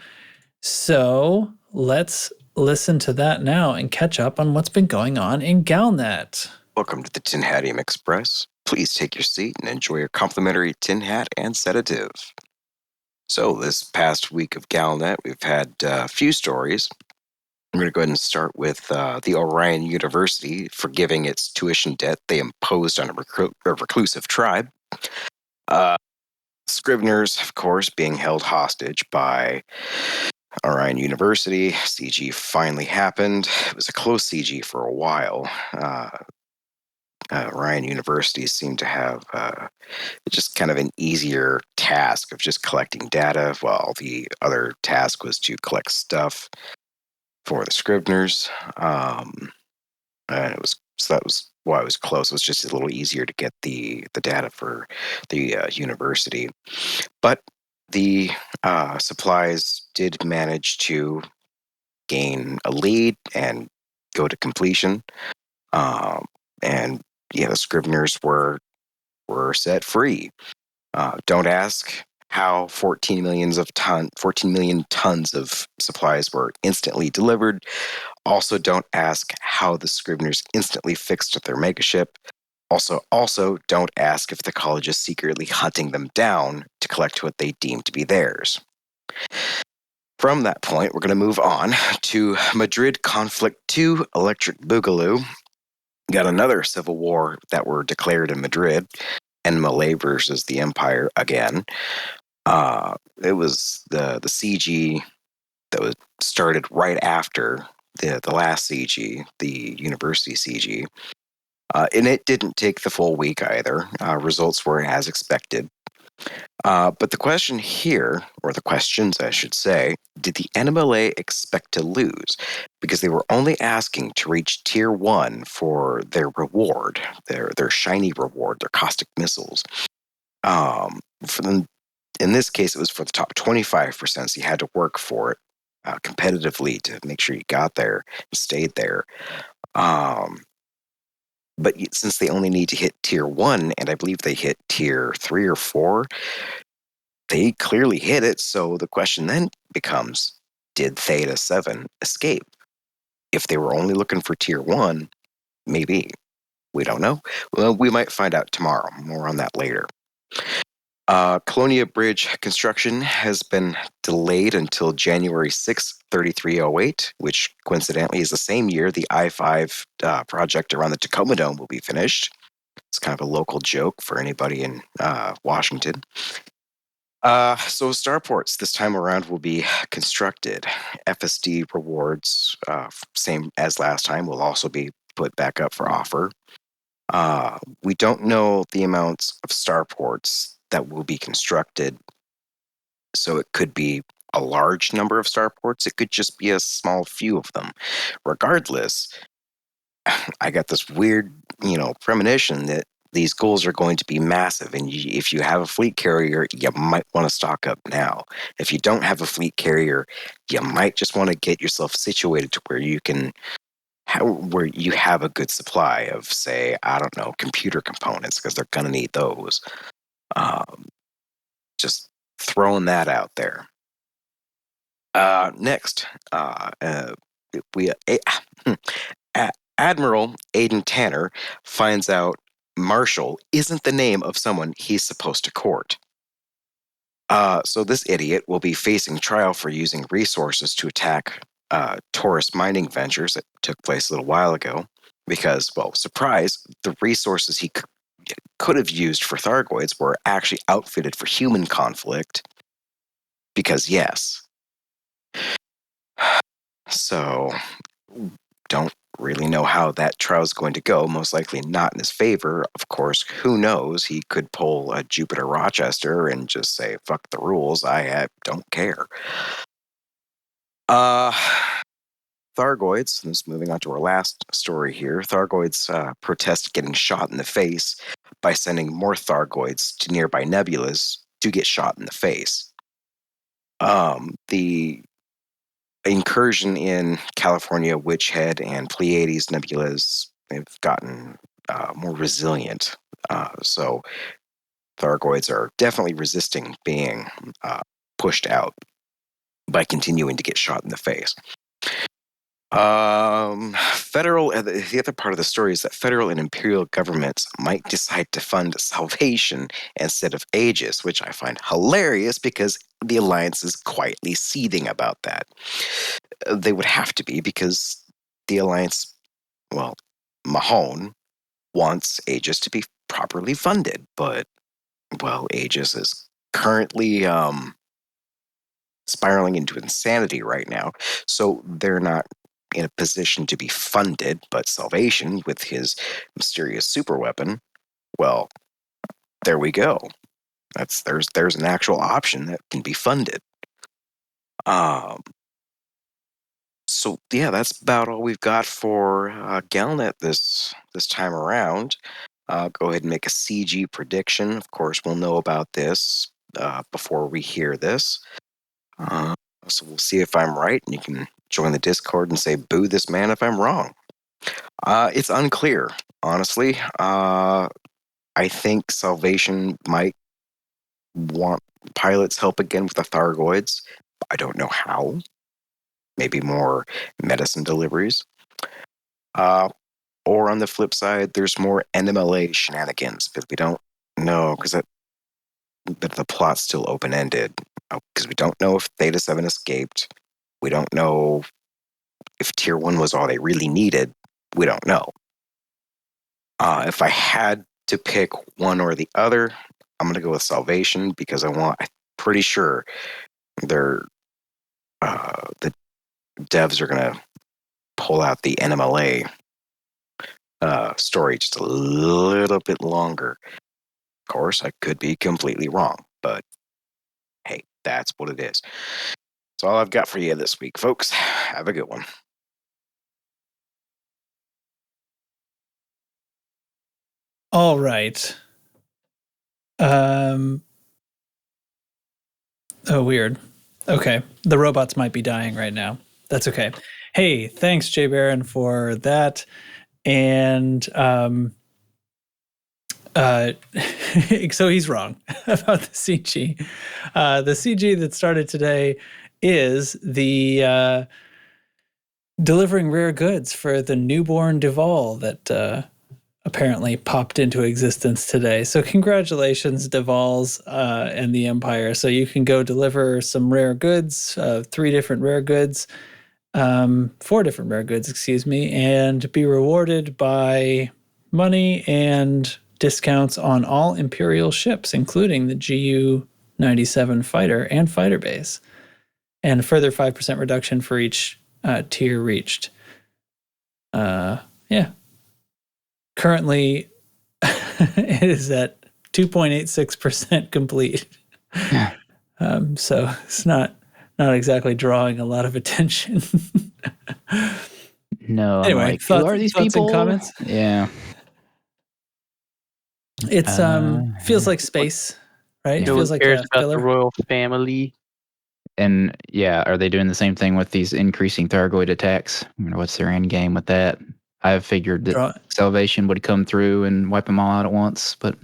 So let's listen to that now and catch up on what's been going on in Galnet. Welcome to the Tin Hatium Express. Please take your seat and enjoy your complimentary tin hat and sedative. So this past week of Galnet, we've had a few stories. I'm going to go ahead and start with the Orion University forgiving its tuition debt they imposed on a reclusive tribe. Scriveners, of course, being held hostage by Orion University. CG finally happened. It was a close CG for a while. Orion University seemed to have just kind of an easier task of just collecting data, while the other task was to collect stuff for the Scriveners. And that was why it was close. It was just a little easier to get the data for the university. But the supplies did manage to gain a lead and go to completion. And the Scriveners were set free. Don't ask how 14 million tons of supplies were instantly delivered. Also, don't ask how the Scriveners instantly fixed their megaship. Also, don't ask if the college is secretly hunting them down to collect what they deem to be theirs. From that point, we're going to move on to Madrid Conflict 2 Electric Boogaloo. Got another civil war that were declared in Madrid, and Malay versus the Empire again. It was the CG that was started right after the last CG, the university CG. And it didn't take the full week either. Results were as expected. But the question here, or the questions I should say, did the NMLA expect to lose? Because they were only asking to reach Tier 1 for their reward, their shiny reward, their caustic missiles. For them, in this case, it was for the top 25%, so you had to work for it. competitively to make sure you got there and stayed there. But since they only need to hit tier 1, and I believe they hit tier 3 or 4, they clearly hit it. So the question then becomes, did Theta 7 escape? If they were only looking for tier 1, maybe. We don't know. Well, we might find out tomorrow. More on that later. Colonia Bridge construction has been delayed until January 6, 3308, which coincidentally is the same year the I-5 project around the Tacoma Dome will be finished. It's kind of a local joke for anybody in Washington. So starports this time around will be constructed. FSD rewards, same as last time, will also be put back up for offer. We don't know the amounts of starports that will be constructed, so it could be a large number of starports. It could just be a small few of them. Regardless, I got this weird, premonition that these goals are going to be massive, and if you have a fleet carrier, you might want to stock up now. If you don't have a fleet carrier, you might just want to get yourself situated to where you can where you have a good supply of, say, I don't know, computer components, because they're going to need those. Just throwing that out there. Next, Admiral Aiden Tanner finds out Marshall isn't the name of someone he's supposed to court. So this idiot will be facing trial for using resources to attack Taurus mining ventures that took place a little while ago. Because, well, surprise, the resources he could have used for Thargoids were actually outfitted for human conflict. Because, yes. So, don't really know how that trial is going to go. Most likely not in his favor. Of course, who knows? He could pull a Jupiter Rochester and just say, fuck the rules. I don't care. Thargoids, just moving on to our last story here. Thargoids protest getting shot in the face by sending more Thargoids to nearby nebulas to get shot in the face. The incursion in California Witch Head and Pleiades nebulas have gotten more resilient. So Thargoids are definitely resisting being pushed out by continuing to get shot in the face. The other part of the story is that federal and imperial governments might decide to fund Salvation instead of Aegis, which I find hilarious because the alliance is quietly seething about that. They would have to be, because the alliance, well, Mahone wants Aegis to be properly funded, but, well, Aegis is currently spiraling into insanity right now, so they're not in a position to be funded. But Salvation, with his mysterious super weapon, well, there we go. There's an actual option that can be funded. So yeah, that's about all we've got for Galnet this time around. Go ahead and make a CG prediction. Of course, we'll know about this before we hear this. So we'll see if I'm right, and you can join the Discord and say, boo this man if I'm wrong. It's unclear, honestly. I think Salvation might want pilots' help again with the Thargoids. I don't know how. Maybe more medicine deliveries. Or on the flip side, there's more NMLA shenanigans, but we don't know, because the plot's still open-ended. Because we don't know if Theta 7 escaped. We don't know if Tier 1 was all they really needed. We don't know. If I had to pick one or the other, I'm going to go with Salvation, because I'm pretty sure the devs are going to pull out the NMLA story just a little bit longer. Of course, I could be completely wrong, but hey, that's what it is. That's all I've got for you this week, folks. Have a good one. All right. Oh, weird. Okay. The robots might be dying right now. That's okay. Hey, thanks, Jay Barron, for that. And so he's wrong about the CG. The CG that started today is the delivering rare goods for the newborn Duval that apparently popped into existence today. So congratulations, Duvals and the Empire. So you can go deliver some rare goods, 4 different rare goods, excuse me, and be rewarded by money and discounts on all Imperial ships, including the GU-97 fighter and fighter base, and a further 5% reduction for each tier reached. Yeah. Currently, it is at 2.86% complete. Yeah. So it's not exactly drawing a lot of attention. No. I'm Anyway, like, who are these people? And comments? Yeah. It's feels like space, right? It No feels one like cares a about filler. the royal family. And yeah, are they doing the same thing with these increasing Thargoid attacks? What's their end game with that? I have figured that Salvation would come through and wipe them all out at once, but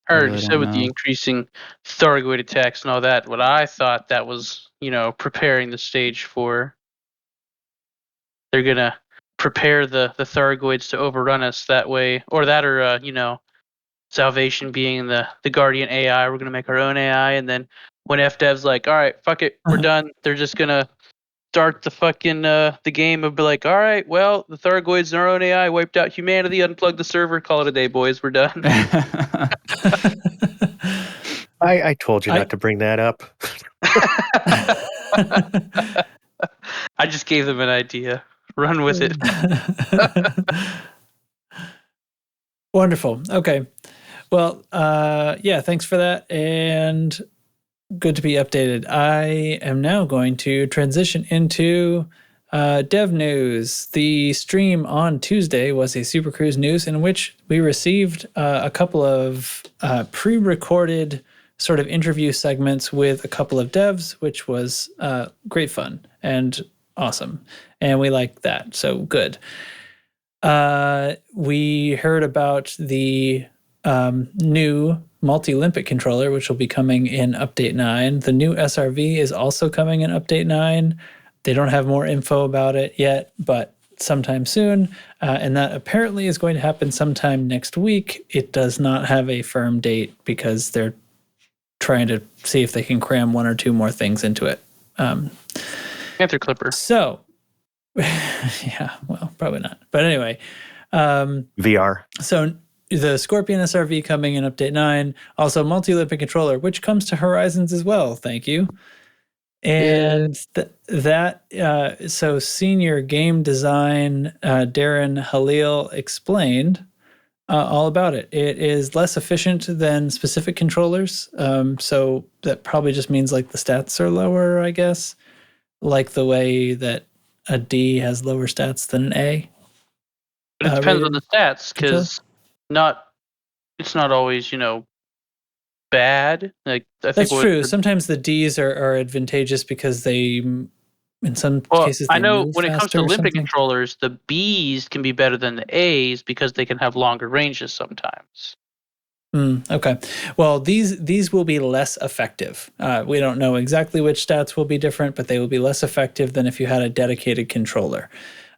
I really already said don't with the know. increasing Thargoid attacks and all that, what I thought that was, preparing the stage for. They're gonna prepare the Thargoids to overrun us that way, or Salvation being the Guardian AI. We're gonna make our own AI, and then when FDev's like, all right, fuck it, we're done. They're just gonna start the fucking the game of be like, all right, well, the Thargoids and our own AI wiped out humanity. Unplug the server. Call it a day, boys. We're done. I told you not to bring that up. I just gave them an idea. Run with it. Wonderful. Okay. Well, yeah, thanks for that. And good to be updated. I am now going to transition into dev news. The stream on Tuesday was a Supercruise news in which we received a couple of pre-recorded sort of interview segments with a couple of devs, which was great fun and awesome. And we liked that. So good. We heard about the new Multi-Limpet Controller, which will be coming in Update 9. The new SRV is also coming in Update 9. They don't have more info about it yet, but sometime soon. And that apparently is going to happen sometime next week. It does not have a firm date because they're trying to see if they can cram 1 or 2 more things into it. Panther Clipper. So, yeah, well, probably not. But anyway. VR. So the Scorpion SRV coming in Update 9. Also Multi-Limpet Controller, which comes to Horizons as well. Thank you. And so senior game design Darin Halil explained all about it. It is less efficient than specific controllers. So that probably just means like the stats are lower, I guess. Like the way that a D has lower stats than an A. But it depends on the stats, because it's not always, bad. Like I think that's true. Sometimes the Ds are advantageous because they, in some cases, they I know move when it comes to faster or Olympic something. controllers, the Bs can be better than the As because they can have longer ranges sometimes. Okay. Well, these will be less effective. We don't know exactly which stats will be different, but they will be less effective than if you had a dedicated controller.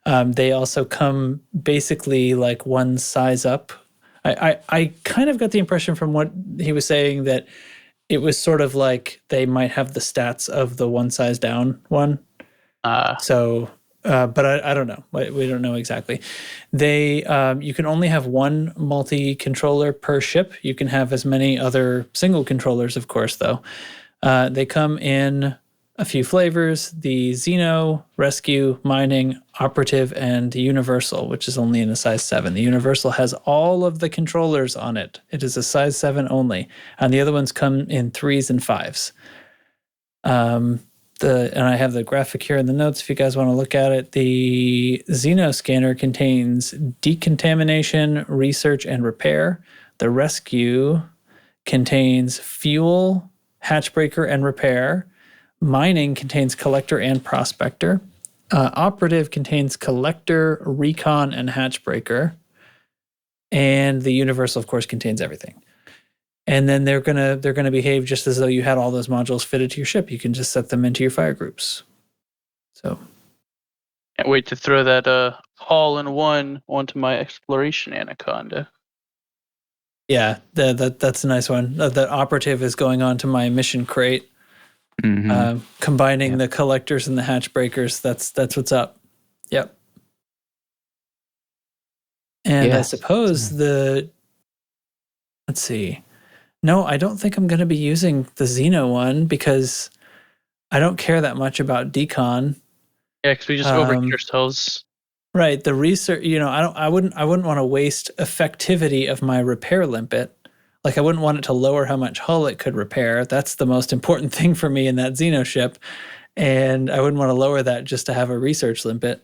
They also come basically like one size up. I kind of got the impression from what he was saying that it was sort of like they might have the stats of the one size down one. But I don't know. We don't know exactly. You can only have one multi-controller per ship. You can have as many other single controllers, of course, though. They come in a few flavors: the Xeno, Rescue, Mining, Operative, and Universal, which is only in a size 7. The Universal has all of the controllers on it. It is a size 7 only, and the other ones come in 3s and 5s. And I have the graphic here in the notes if you guys want to look at it. The Xeno scanner contains decontamination, research, and repair. The Rescue contains fuel, hatchbreaker, and repair. Mining contains collector and prospector. Operative contains collector, recon, and hatchbreaker. And the universal, of course, contains everything. And then they're gonna behave just as though you had all those modules fitted to your ship. You can just set them into your fire groups. So Can't wait to throw that all-in-one onto my exploration anaconda. yeah, that's a nice one. The operative is going on to my mission crate. Combining the collectors and the hatchbreakers. That's what's up. Yep. And I suppose let's see. No, I don't think I'm going to be using the Xeno one because I don't care that much about decon. Yeah, because we just overheat ourselves. Right. The research, I wouldn't want to waste effectivity of my repair limpet. Like I wouldn't want it to lower how much hull it could repair. That's the most important thing for me in that Xeno ship. And I wouldn't want to lower that just to have a research limpet.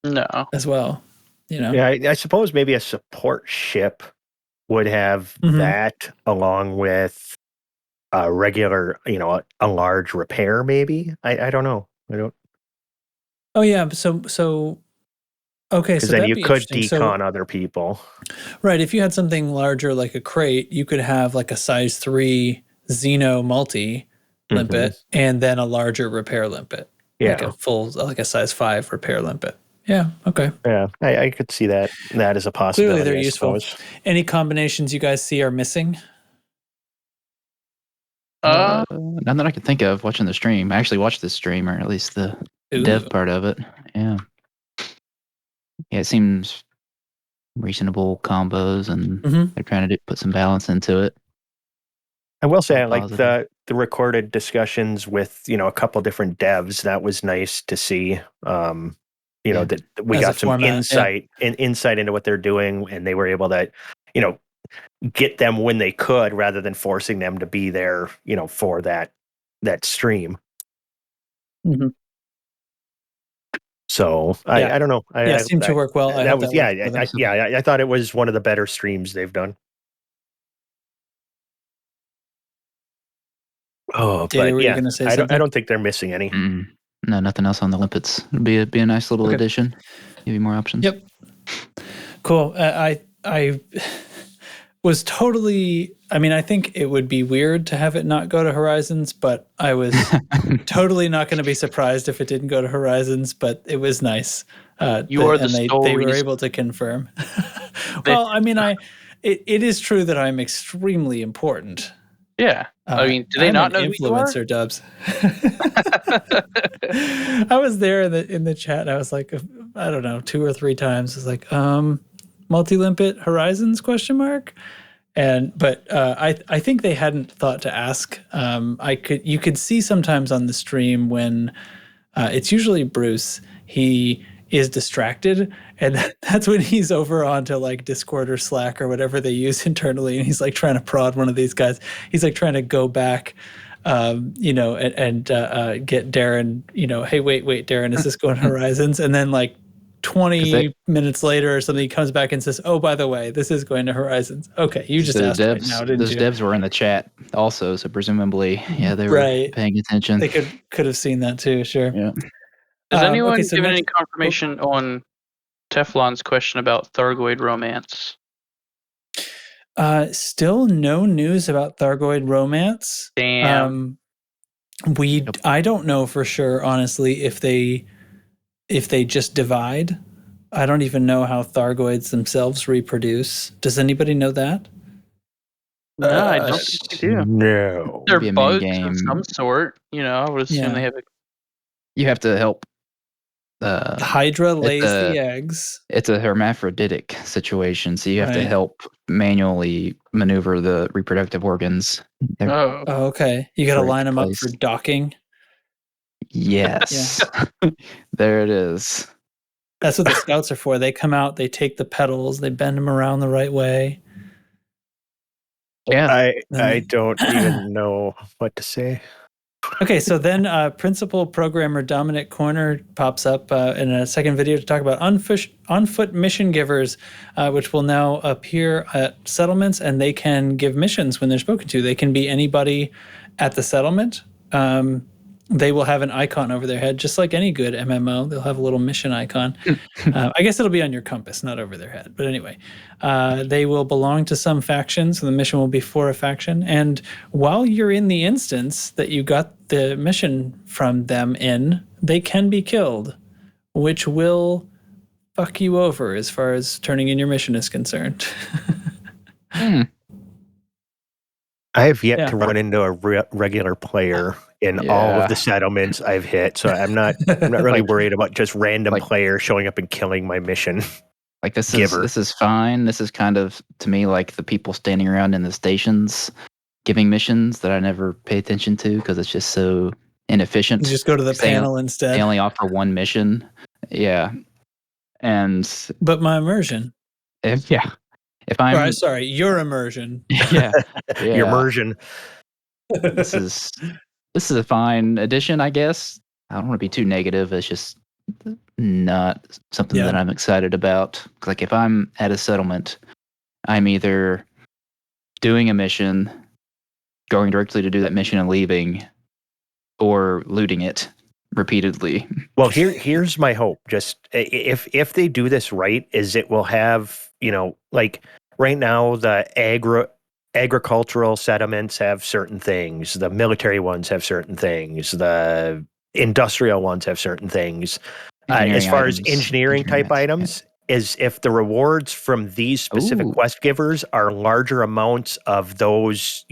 No. As well. Yeah, I suppose maybe a support ship would have that along with a regular, a large repair maybe. I don't know. I don't. Oh yeah, so okay, so then you could decon other people. Right, if you had something larger like a crate, you could have like a size 3 Xeno multi limpet and then a larger repair limpet. Yeah. Like a full like a size 5 repair limpet. Yeah, okay. Yeah, I could see that as a possibility. Clearly they're useful. Any combinations you guys see are missing? None that I can think of watching the stream. I actually watched the stream, or at least the dev part of it. Yeah. Yeah, it seems reasonable combos, and they're trying to put some balance into it. I will say I like the recorded discussions with, a couple different devs. That was nice to see. That we got some insight into what they're doing, and they were able to, get them when they could rather than forcing them to be there, for that stream. So I don't know. It seemed to work well. I thought it was one of the better streams they've done. Oh, Data, but you gonna say I something? don't think they're missing any. No, nothing else on the limpets. It'd be a nice little addition. Give you more options. Yep. Cool. I was totally. I mean, I think it would be weird to have it not go to Horizons, but I was totally not going to be surprised if it didn't go to Horizons. But it was nice. They were able to confirm. Well, I mean, it is true that I'm extremely important. Yeah. I mean, do they not know influencer Dubs? I was there in the chat and I was like, I don't know, 2 or 3 times. I was like, Multi-Limpet Horizons ? But I think they hadn't thought to ask. You could see sometimes on the stream when it's usually Bruce, he is distracted, and that's when he's over onto like Discord or Slack or whatever they use internally, and he's like trying to prod one of these guys. He's like trying to go back, and get Darin. Hey, wait, Darin, is this going Horizons? And then like 20 minutes later or something, he comes back and says, "Oh, by the way, this is going to Horizons." Okay, you just asked right now, didn't those you? devs were in the chat also, so presumably, they were paying attention. They could have seen that too, sure. Yeah. Has anyone given any confirmation on Teflon's question about Thargoid romance? Still no news about Thargoid romance. Damn. I don't know for sure, honestly, if they just divide. I don't even know how Thargoids themselves reproduce. Does anybody know that? No, I don't think they do. No. They're bugs of some sort. I would assume they have You have to help. The Hydra lays the eggs. It's a hermaphroditic situation, so you have to help manually maneuver the reproductive organs. Oh, okay. You got to line them up for docking. Yes. There it is. That's what the scouts are for. They come out, they take the petals, they bend them around the right way. Yeah. I don't even know what to say. Okay, so then Principal Programmer Dominic Corner pops up in a second video to talk about on-foot mission givers, which will now appear at settlements, and they can give missions when they're spoken to. They can be anybody at the settlement, they will have an icon over their head, just like any good MMO. They'll have a little mission icon. I guess it'll be on your compass, not over their head. But anyway, they will belong to some faction, so the mission will be for a faction. And while you're in the instance that you got the mission from them in, they can be killed, which will fuck you over as far as turning in your mission is concerned. I have yet to run into a regular player in all of the settlements I've hit, so I'm not really worried about just random players showing up and killing my mission. Like this is fine. This is kind of, to me, like the people standing around in the stations giving missions that I never pay attention to because it's just so inefficient. You just go to the panel instead. They only offer one mission. Yeah. But my immersion. If I'm sorry, your immersion. Yeah. Your immersion. This is a fine addition, I guess. I don't want to be too negative. It's just not something that I'm excited about. Like if I'm at a settlement, I'm either doing a mission, going directly to do that mission and leaving, or looting it repeatedly. Well, here's my hope. Just if they do this right, is it will have, like right now the agricultural settlements have certain things, the military ones have certain things, the industrial ones have certain things. As far as engineering type items, is if the rewards from these specific quest givers are larger amounts of those,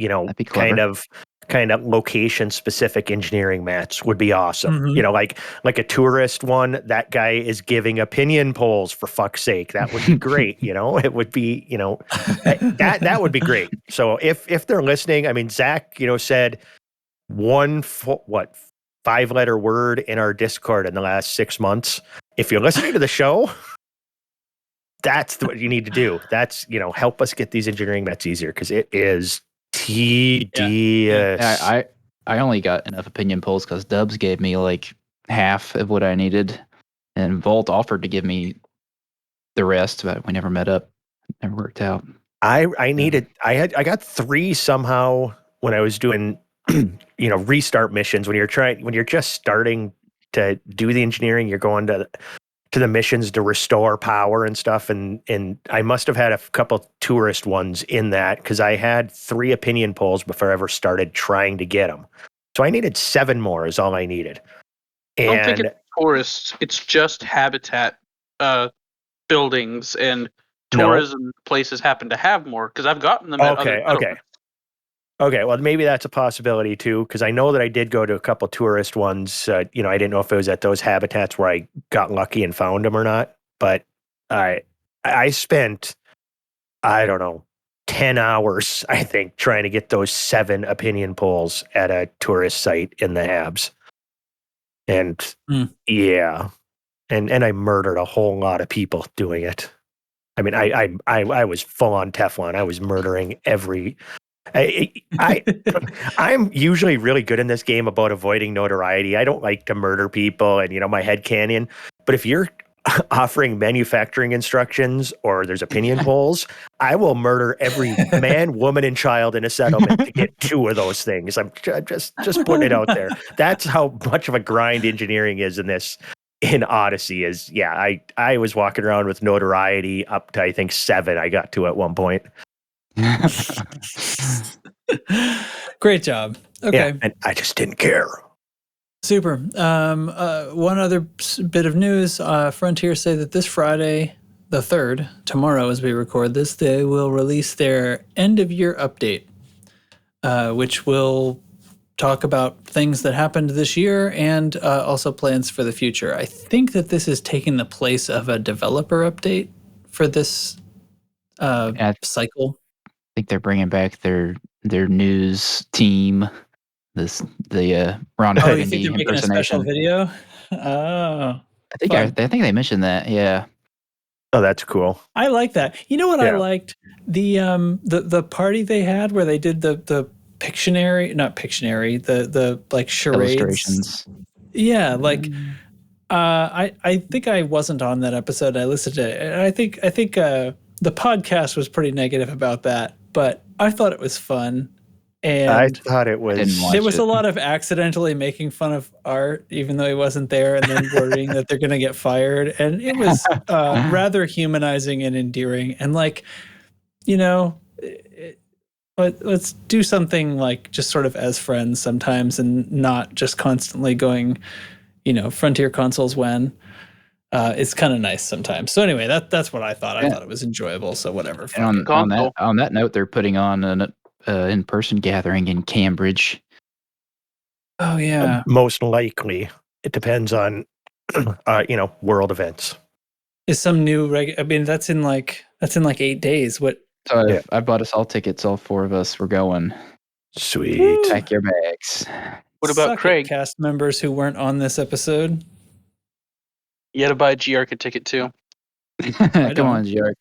kind of location specific engineering mats would be awesome. Like a tourist one, that guy is giving opinion polls, for fuck's sake. That would be great. It would be, that would be great. So if they're listening, I mean, Zach, said 5-letter word in our Discord in the last 6 months. If you're listening to the show, that's what you need to do. That's, help us get these engineering mats easier, because it is tedious. I only got enough opinion polls because Dubs gave me like half of what I needed, and Volt offered to give me the rest, but we never met up. Never worked out. I got 3 somehow when I was doing restart missions. When you're just starting to do the engineering, you're going to the missions to restore power and stuff, and I must have had a couple tourist ones in that, because I had 3 opinion polls before I ever started trying to get them. So I needed 7 more is all I needed. And I don't think it's tourists, it's just habitat buildings, and tourism places happen to have more, because I've gotten them at other settlements. Okay, well, maybe that's a possibility too, because I know that I did go to a couple tourist ones. I didn't know if it was at those habitats where I got lucky and found them or not. But I spent, I don't know, 10 hours, I think, trying to get those 7 opinion polls at a tourist site in the Habs. And and I murdered a whole lot of people doing it. I mean, I was full on Teflon. I was murdering every. I'm usually really good in this game about avoiding notoriety. I don't like to murder people and, my headcanon. But if you're offering manufacturing instructions or there's opinion polls, I will murder every man, woman, and child in a settlement to get 2 of those things. I'm just putting it out there. That's how much of a grind engineering is in Odyssey. I was walking around with notoriety up to, I think, 7 I got to at one point. Great job. Okay. Yeah, and I just didn't care. Super. One other bit of news. Frontier say that this Friday, the 3rd, tomorrow as we record this, they will release their end-of-year update, which will talk about things that happened this year and also plans for the future. I think that this is taking the place of a developer update for this cycle. I think they're bringing back their news team. The Ron Burgundy you think they're making a special video? Oh, I think they mentioned that. Yeah. Oh, that's cool. I like that. You know what I liked? The party they had where they did the Pictionary, not Pictionary, the like charades. Illustrations. Yeah, like I think I wasn't on that episode. I listened to it. I think the podcast was pretty negative about that, but I thought it was fun. I And thought it didn't was. watch there was it. a lot of accidentally making fun of Art, even though he wasn't there, and then worrying that they're going to get fired. And it was rather humanizing and endearing. And like, you know, let's do something like just sort of as friends sometimes, and not just constantly going, you know, Frontier consoles when. It's kind of nice sometimes. So anyway, that's what I thought. I Yeah. thought it was enjoyable. So whatever. And fuck it. on that note, they're putting on an in-person gathering in Cambridge. Oh yeah. Most likely, it depends on, world events. Is some new I mean, that's in like 8 days. What? So Yeah. I bought us all tickets. All 4 of us. We're going. Sweet. Woo. Pack your bags. What about Suck it, Craig? cast members who weren't on this episode? You had to buy a GR ticket too. Come don't. on, Jark.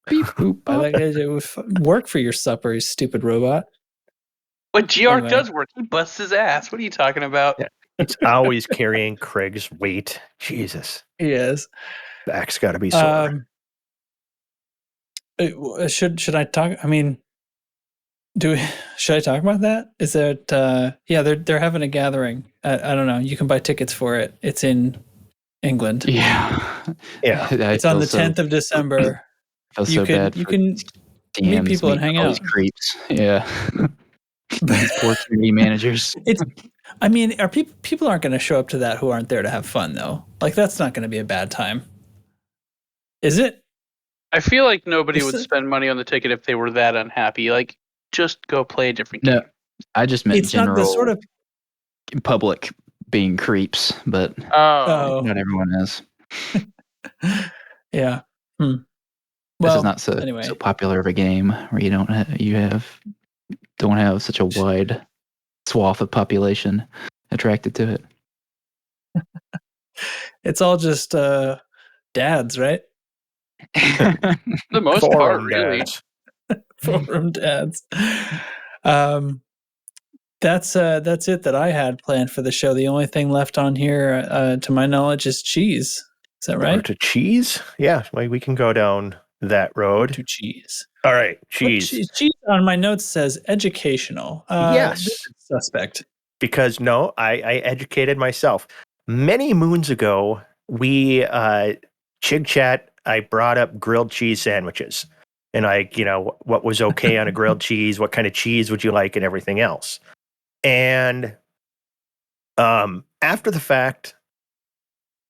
Beep, boop, I bop. like it. Work for your supper, you stupid robot. But GR Anyway. does work. He busts his ass. What are you talking about? Yeah. It's always carrying Craig's weight. Jesus. He is. Back's got to be sore. Should I talk? I mean, should I talk about that? Is that yeah? They're having a gathering. I don't know. You can buy tickets for it. It's in England. Yeah. Yeah. It's on the 10th of December. I feel You so can bad you for can meet DMs, people and hang all these out. creeps. Yeah. These poor community managers. I mean, people aren't going to show up to that who aren't there to have fun though. Like that's not going to be a bad time, is it? I feel like nobody Is would it- spend money on the ticket if they were that unhappy. Like, just go play a different No, game. I just meant It's not general the sort of public being creeps, but Oh, not everyone is. yeah. This Well, is not so anyway. so popular of a game where you don't have such a wide swath of population attracted to it. It's all just dads, right? for the most part, Forum really. dads. Forum dads. That's it that I had planned for the show. The only thing left on here, to my knowledge, is cheese. Is that Or right? to cheese? Yeah, well, we can go down that road. To cheese. All right, What cheese. cheese on my notes says educational. Yes. This is suspect. Because no, I educated myself. Many moons ago, we Chig Chat, I brought up grilled cheese sandwiches. And what was okay on a grilled cheese, what kind of cheese would you like, and everything else. And after the fact,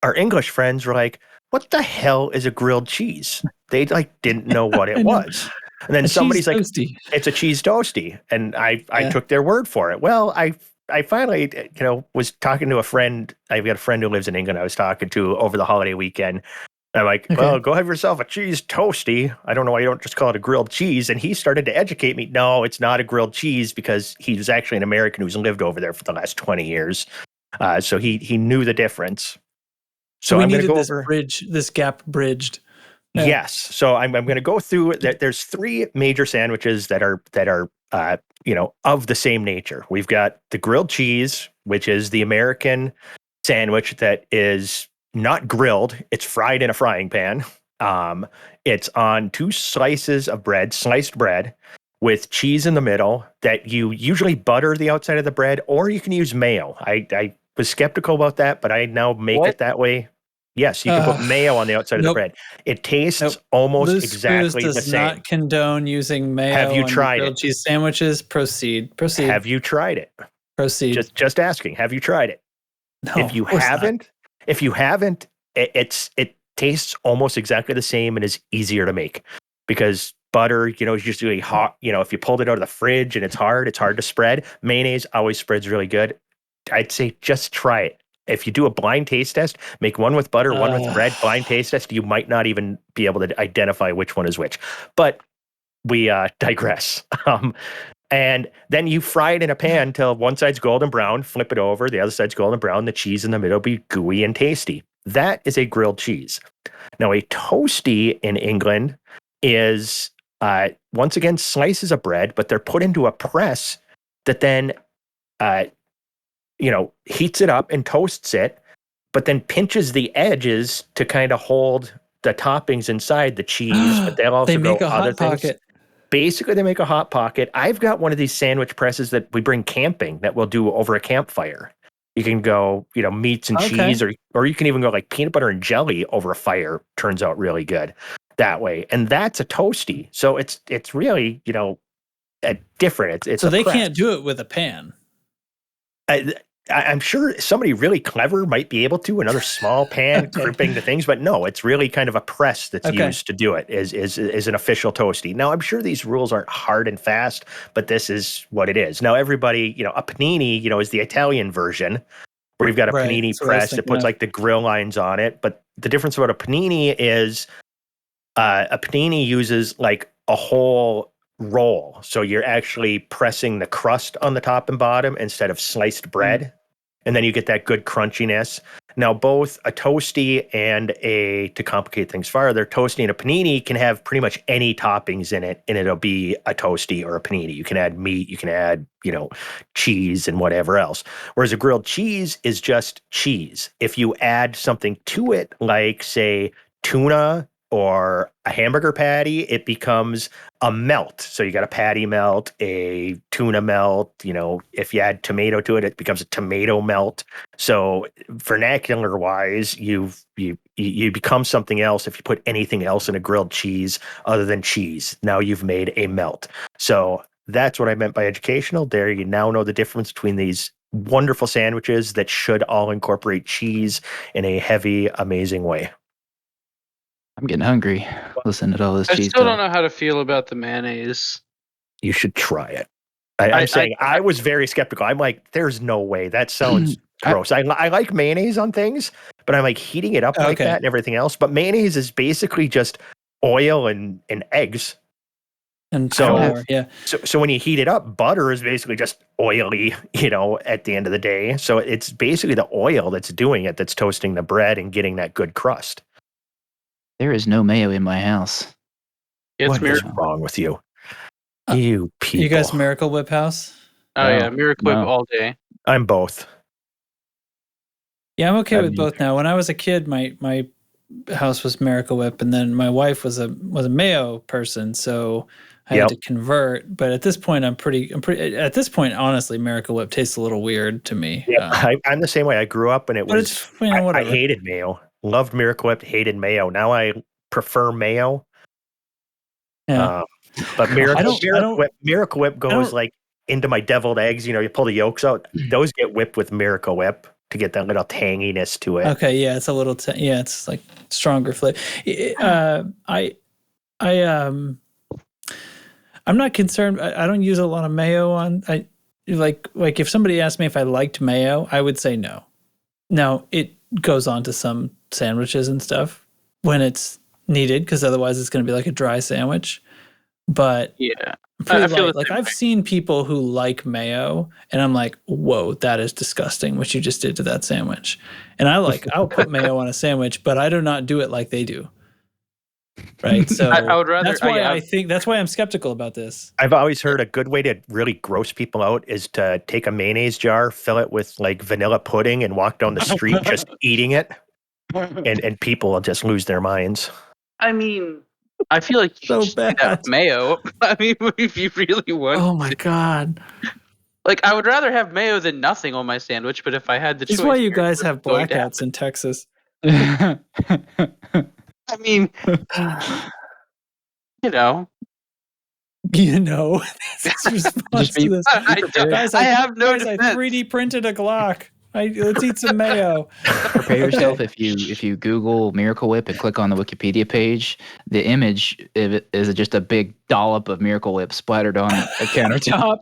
our English friends were like, what the hell is a grilled cheese? They didn't know what I it know. was. And then A somebody's cheese like, toasty. it's a cheese toasty. And I Yeah. took their word for it. Well, I finally, was talking to a friend. I've got a friend who lives in England I was talking to over the holiday weekend. I'm like, Okay. well, go have yourself a cheese toasty. I don't know why you don't just call it a grilled cheese. And he started to educate me. No, it's not a grilled cheese, because he's actually an American who's lived over there for the last 20 years. So he knew the difference. So we I'm going needed to go this over. this gap bridged. Yeah. Yes. So I'm going to go through that. There's 3 major sandwiches that are of the same nature. We've got the grilled cheese, which is the American sandwich that is not grilled. It's fried in a frying pan. It's on 2 slices of bread, sliced bread, with cheese in the middle, that you usually butter the outside of the bread, or you can use mayo. I was skeptical about that, but I now make What? it that way. Yes, you can put mayo on the outside of the Nope. bread. It tastes Nope. almost Loose exactly Screws the does same. not condone using mayo Have you on tried grilled it? cheese sandwiches. Proceed. Have you tried it? Proceed. Just asking. Have you tried it? No, If you of course not. haven't, it tastes almost exactly the same and is easier to make, because butter, is usually hot. If you pulled it out of the fridge and it's hard to spread. Mayonnaise always spreads really good. I'd say just try it. If you do a blind taste test, make one with butter, one with bread, blind taste test, you might not even be able to identify which one is which. But we digress. And then you fry it in a pan till one side's golden brown, flip it over, the other side's golden brown, the cheese in the middle be gooey and tasty. That is a grilled cheese. Now, a toasty in England is, once again, slices of bread, but they're put into a press that then, heats it up and toasts it, but then pinches the edges to kind of hold the toppings inside, the cheese, but they'll also They make go a other hot things. pocket. basically they make a hot pocket. I've got one of these sandwich presses that we bring camping that we'll do over a campfire. You can go, meats and cheese, or you can even go like peanut butter and jelly over a fire. Turns out really good that way. And that's a toasty. So it's really, different. It's so a they press. can't do it with a pan. I'm sure somebody really clever might be able to, another small pan crimping the things, but no, it's really kind of a press that's used to do it is an official toasty. Now, I'm sure these rules aren't hard and fast, but this is what it is. Now, everybody, a panini, is the Italian version where you've got a panini press that puts like the grill lines on it. But the difference about a panini is a panini uses like a whole roll. So you're actually pressing the crust on the top and bottom instead of sliced bread. And then you get that good crunchiness. Now, both a toasty and to complicate things farther, toasty and a panini can have pretty much any toppings in it, and it'll be a toasty or a panini. You can add meat, you can add, cheese and whatever else. Whereas a grilled cheese is just cheese. If you add something to it, like, say, tuna or a hamburger patty, it becomes a melt. So you got a patty melt, a tuna melt. If you add tomato to it, it becomes a tomato melt. So vernacular wise, you become something else if you put anything else in a grilled cheese other than cheese. Now you've made a melt. So that's what I meant by educational. There, you now know the difference between these wonderful sandwiches that should all incorporate cheese in a heavy, amazing way. I'm getting hungry. Listen to all this cheese. I still don't know how to feel about the mayonnaise. You should try it. I'm saying I was very skeptical. I'm like, there's no way. That sounds gross. I like mayonnaise on things, but I'm like heating it up like that and everything else. But mayonnaise is basically just oil and eggs. And so when you heat it up, butter is basically just oily, at the end of the day. So it's basically the oil that's doing it, that's toasting the bread and getting that good crust. There is no mayo in my house. What is wrong with you? You people. You guys Miracle Whip house? Oh, yeah. Miracle Whip all day. I'm both. Yeah, I'm okay with both now. When I was a kid, my house was Miracle Whip, and then my wife was a mayo person, so I had to convert. But at this point, I'm pretty. At this point, honestly, Miracle Whip tastes a little weird to me. Yeah, I'm the same way. I grew up and I hated mayo. Loved Miracle Whip, hated mayo. Now I prefer mayo. Yeah. But Miracle Whip goes like into my deviled eggs. You pull the yolks out. Those get whipped with Miracle Whip to get that little tanginess to it. Okay, yeah, it's a little it's like stronger flavor. I'm not concerned. I don't use a lot of mayo on. Like if somebody asked me if I liked mayo, I would say no. Now it goes on to some sandwiches and stuff when it's needed, because otherwise it's going to be like a dry sandwich. But yeah, I feel like I've seen people who like mayo, and I'm like, whoa, that is disgusting what you just did to that sandwich. And I'll put mayo on a sandwich, but I do not do it like they do. Right. So I would rather. That's why I'm skeptical about this. I've always heard a good way to really gross people out is to take a mayonnaise jar, fill it with like vanilla pudding, and walk down the street just eating it, and people will just lose their minds. I mean, I feel like you should do that with mayo. I mean, if you really want. Oh my god! Like, I would rather have mayo than nothing on my sandwich. But if I had the choice, this is why you guys have blackouts in Texas. I mean, that's response to this. Guys, I have no defense. I 3D printed a Glock. Let's eat some mayo. Prepare yourself. If you Google Miracle Whip and click on the Wikipedia page, the image is just a big dollop of Miracle Whip splattered on a countertop.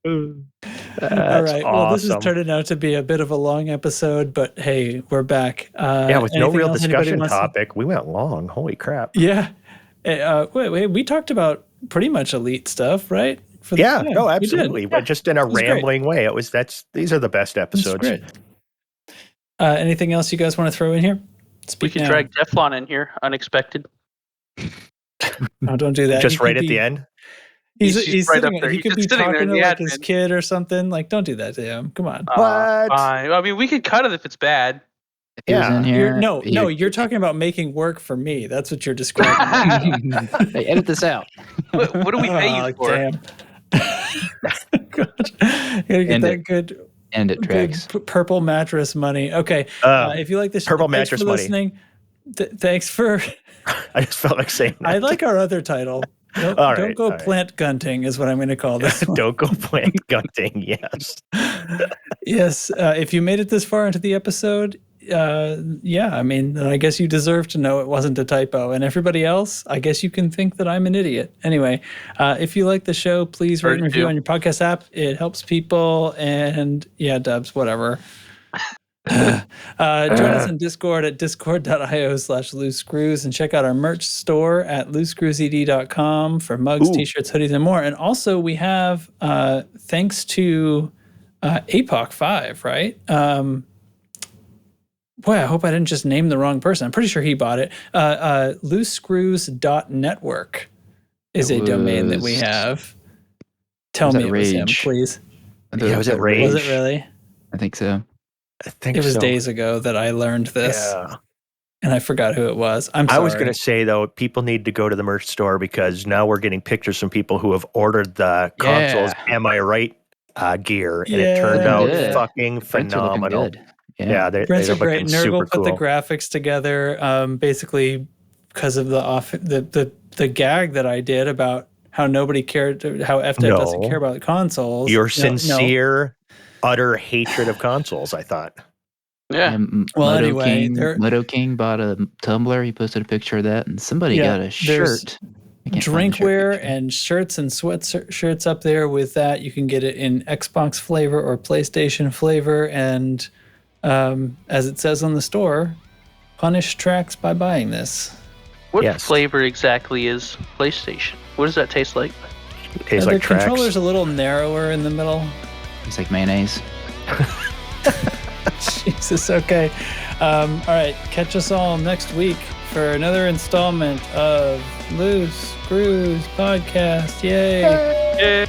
All right. Well, this is turning out to be a bit of a long episode, but hey, we're back. With no real discussion topic, we went long. Holy crap! Yeah. Wait. We talked about pretty much elite stuff, right? No, absolutely. But just in a rambling way. These are the best episodes. Great. Anything else you guys want to throw in here? We can drag Teflon in here, unexpected. No, don't do that. Just right at the end. He's right sitting, up there. He could be talking to like his kid or something. Like, don't do that to him. Come on. What? I mean, we could cut it if it's bad. He was in here. You're talking about making work for me. That's what you're describing. Hey, edit this out. What do we pay you for? Damn. God. You gotta get that good. And it tracks. Purple mattress money. Okay. If you like this, purple thanks mattress for money. listening. Thanks for. I just felt like saying that. I like our other title. Don't go plant gunting is what I'm going to call this. Don't go plant gunting. Yes. Yes. If you made it this far into the episode, I mean, I guess you deserve to know it wasn't a typo. And everybody else, I guess you can think that I'm an idiot. Anyway, if you like the show, please rate and review on your podcast app. It helps people. And yeah, Dubs, whatever. Join us in Discord at discord.io/loosescrews and check out our merch store at loosescrewsed.com for mugs, t-shirts, hoodies, and more. And also we have, thanks to APOC 5, right? Boy, I hope I didn't just name the wrong person. I'm pretty sure he bought it. loosescrews.network is a domain that we have. Tell me it was him, please. Yeah, was it Rage? Was it really? I think so. I think it was so. days ago that I learned this. Yeah. And I forgot who it was. I'm sorry. I was going to say, though, people need to go to the merch store because now we're getting pictures from people who have ordered the consoles. Am I right? Gear. And it turned out fucking phenomenal. Yeah, they're great. super Nurgle put cool. the graphics together, basically because of the gag that I did about how nobody cared, how FDev doesn't care about consoles. Your sincere, utter hatred of consoles, I thought. Yeah. Well, anyway, Moto King bought a tumbler. He posted a picture of that, and somebody got a shirt. Drinkware and shirts and sweatshirts up there with that. You can get it in Xbox flavor or PlayStation flavor, and as it says on the store, punish tracks by buying this. What flavor exactly is PlayStation? What does that taste like? It tastes like tracks. The controller's a little narrower in the middle. It's like mayonnaise. Jesus, okay. All right, catch us all next week for another installment of Loose Screws Podcast. Yay! Yay.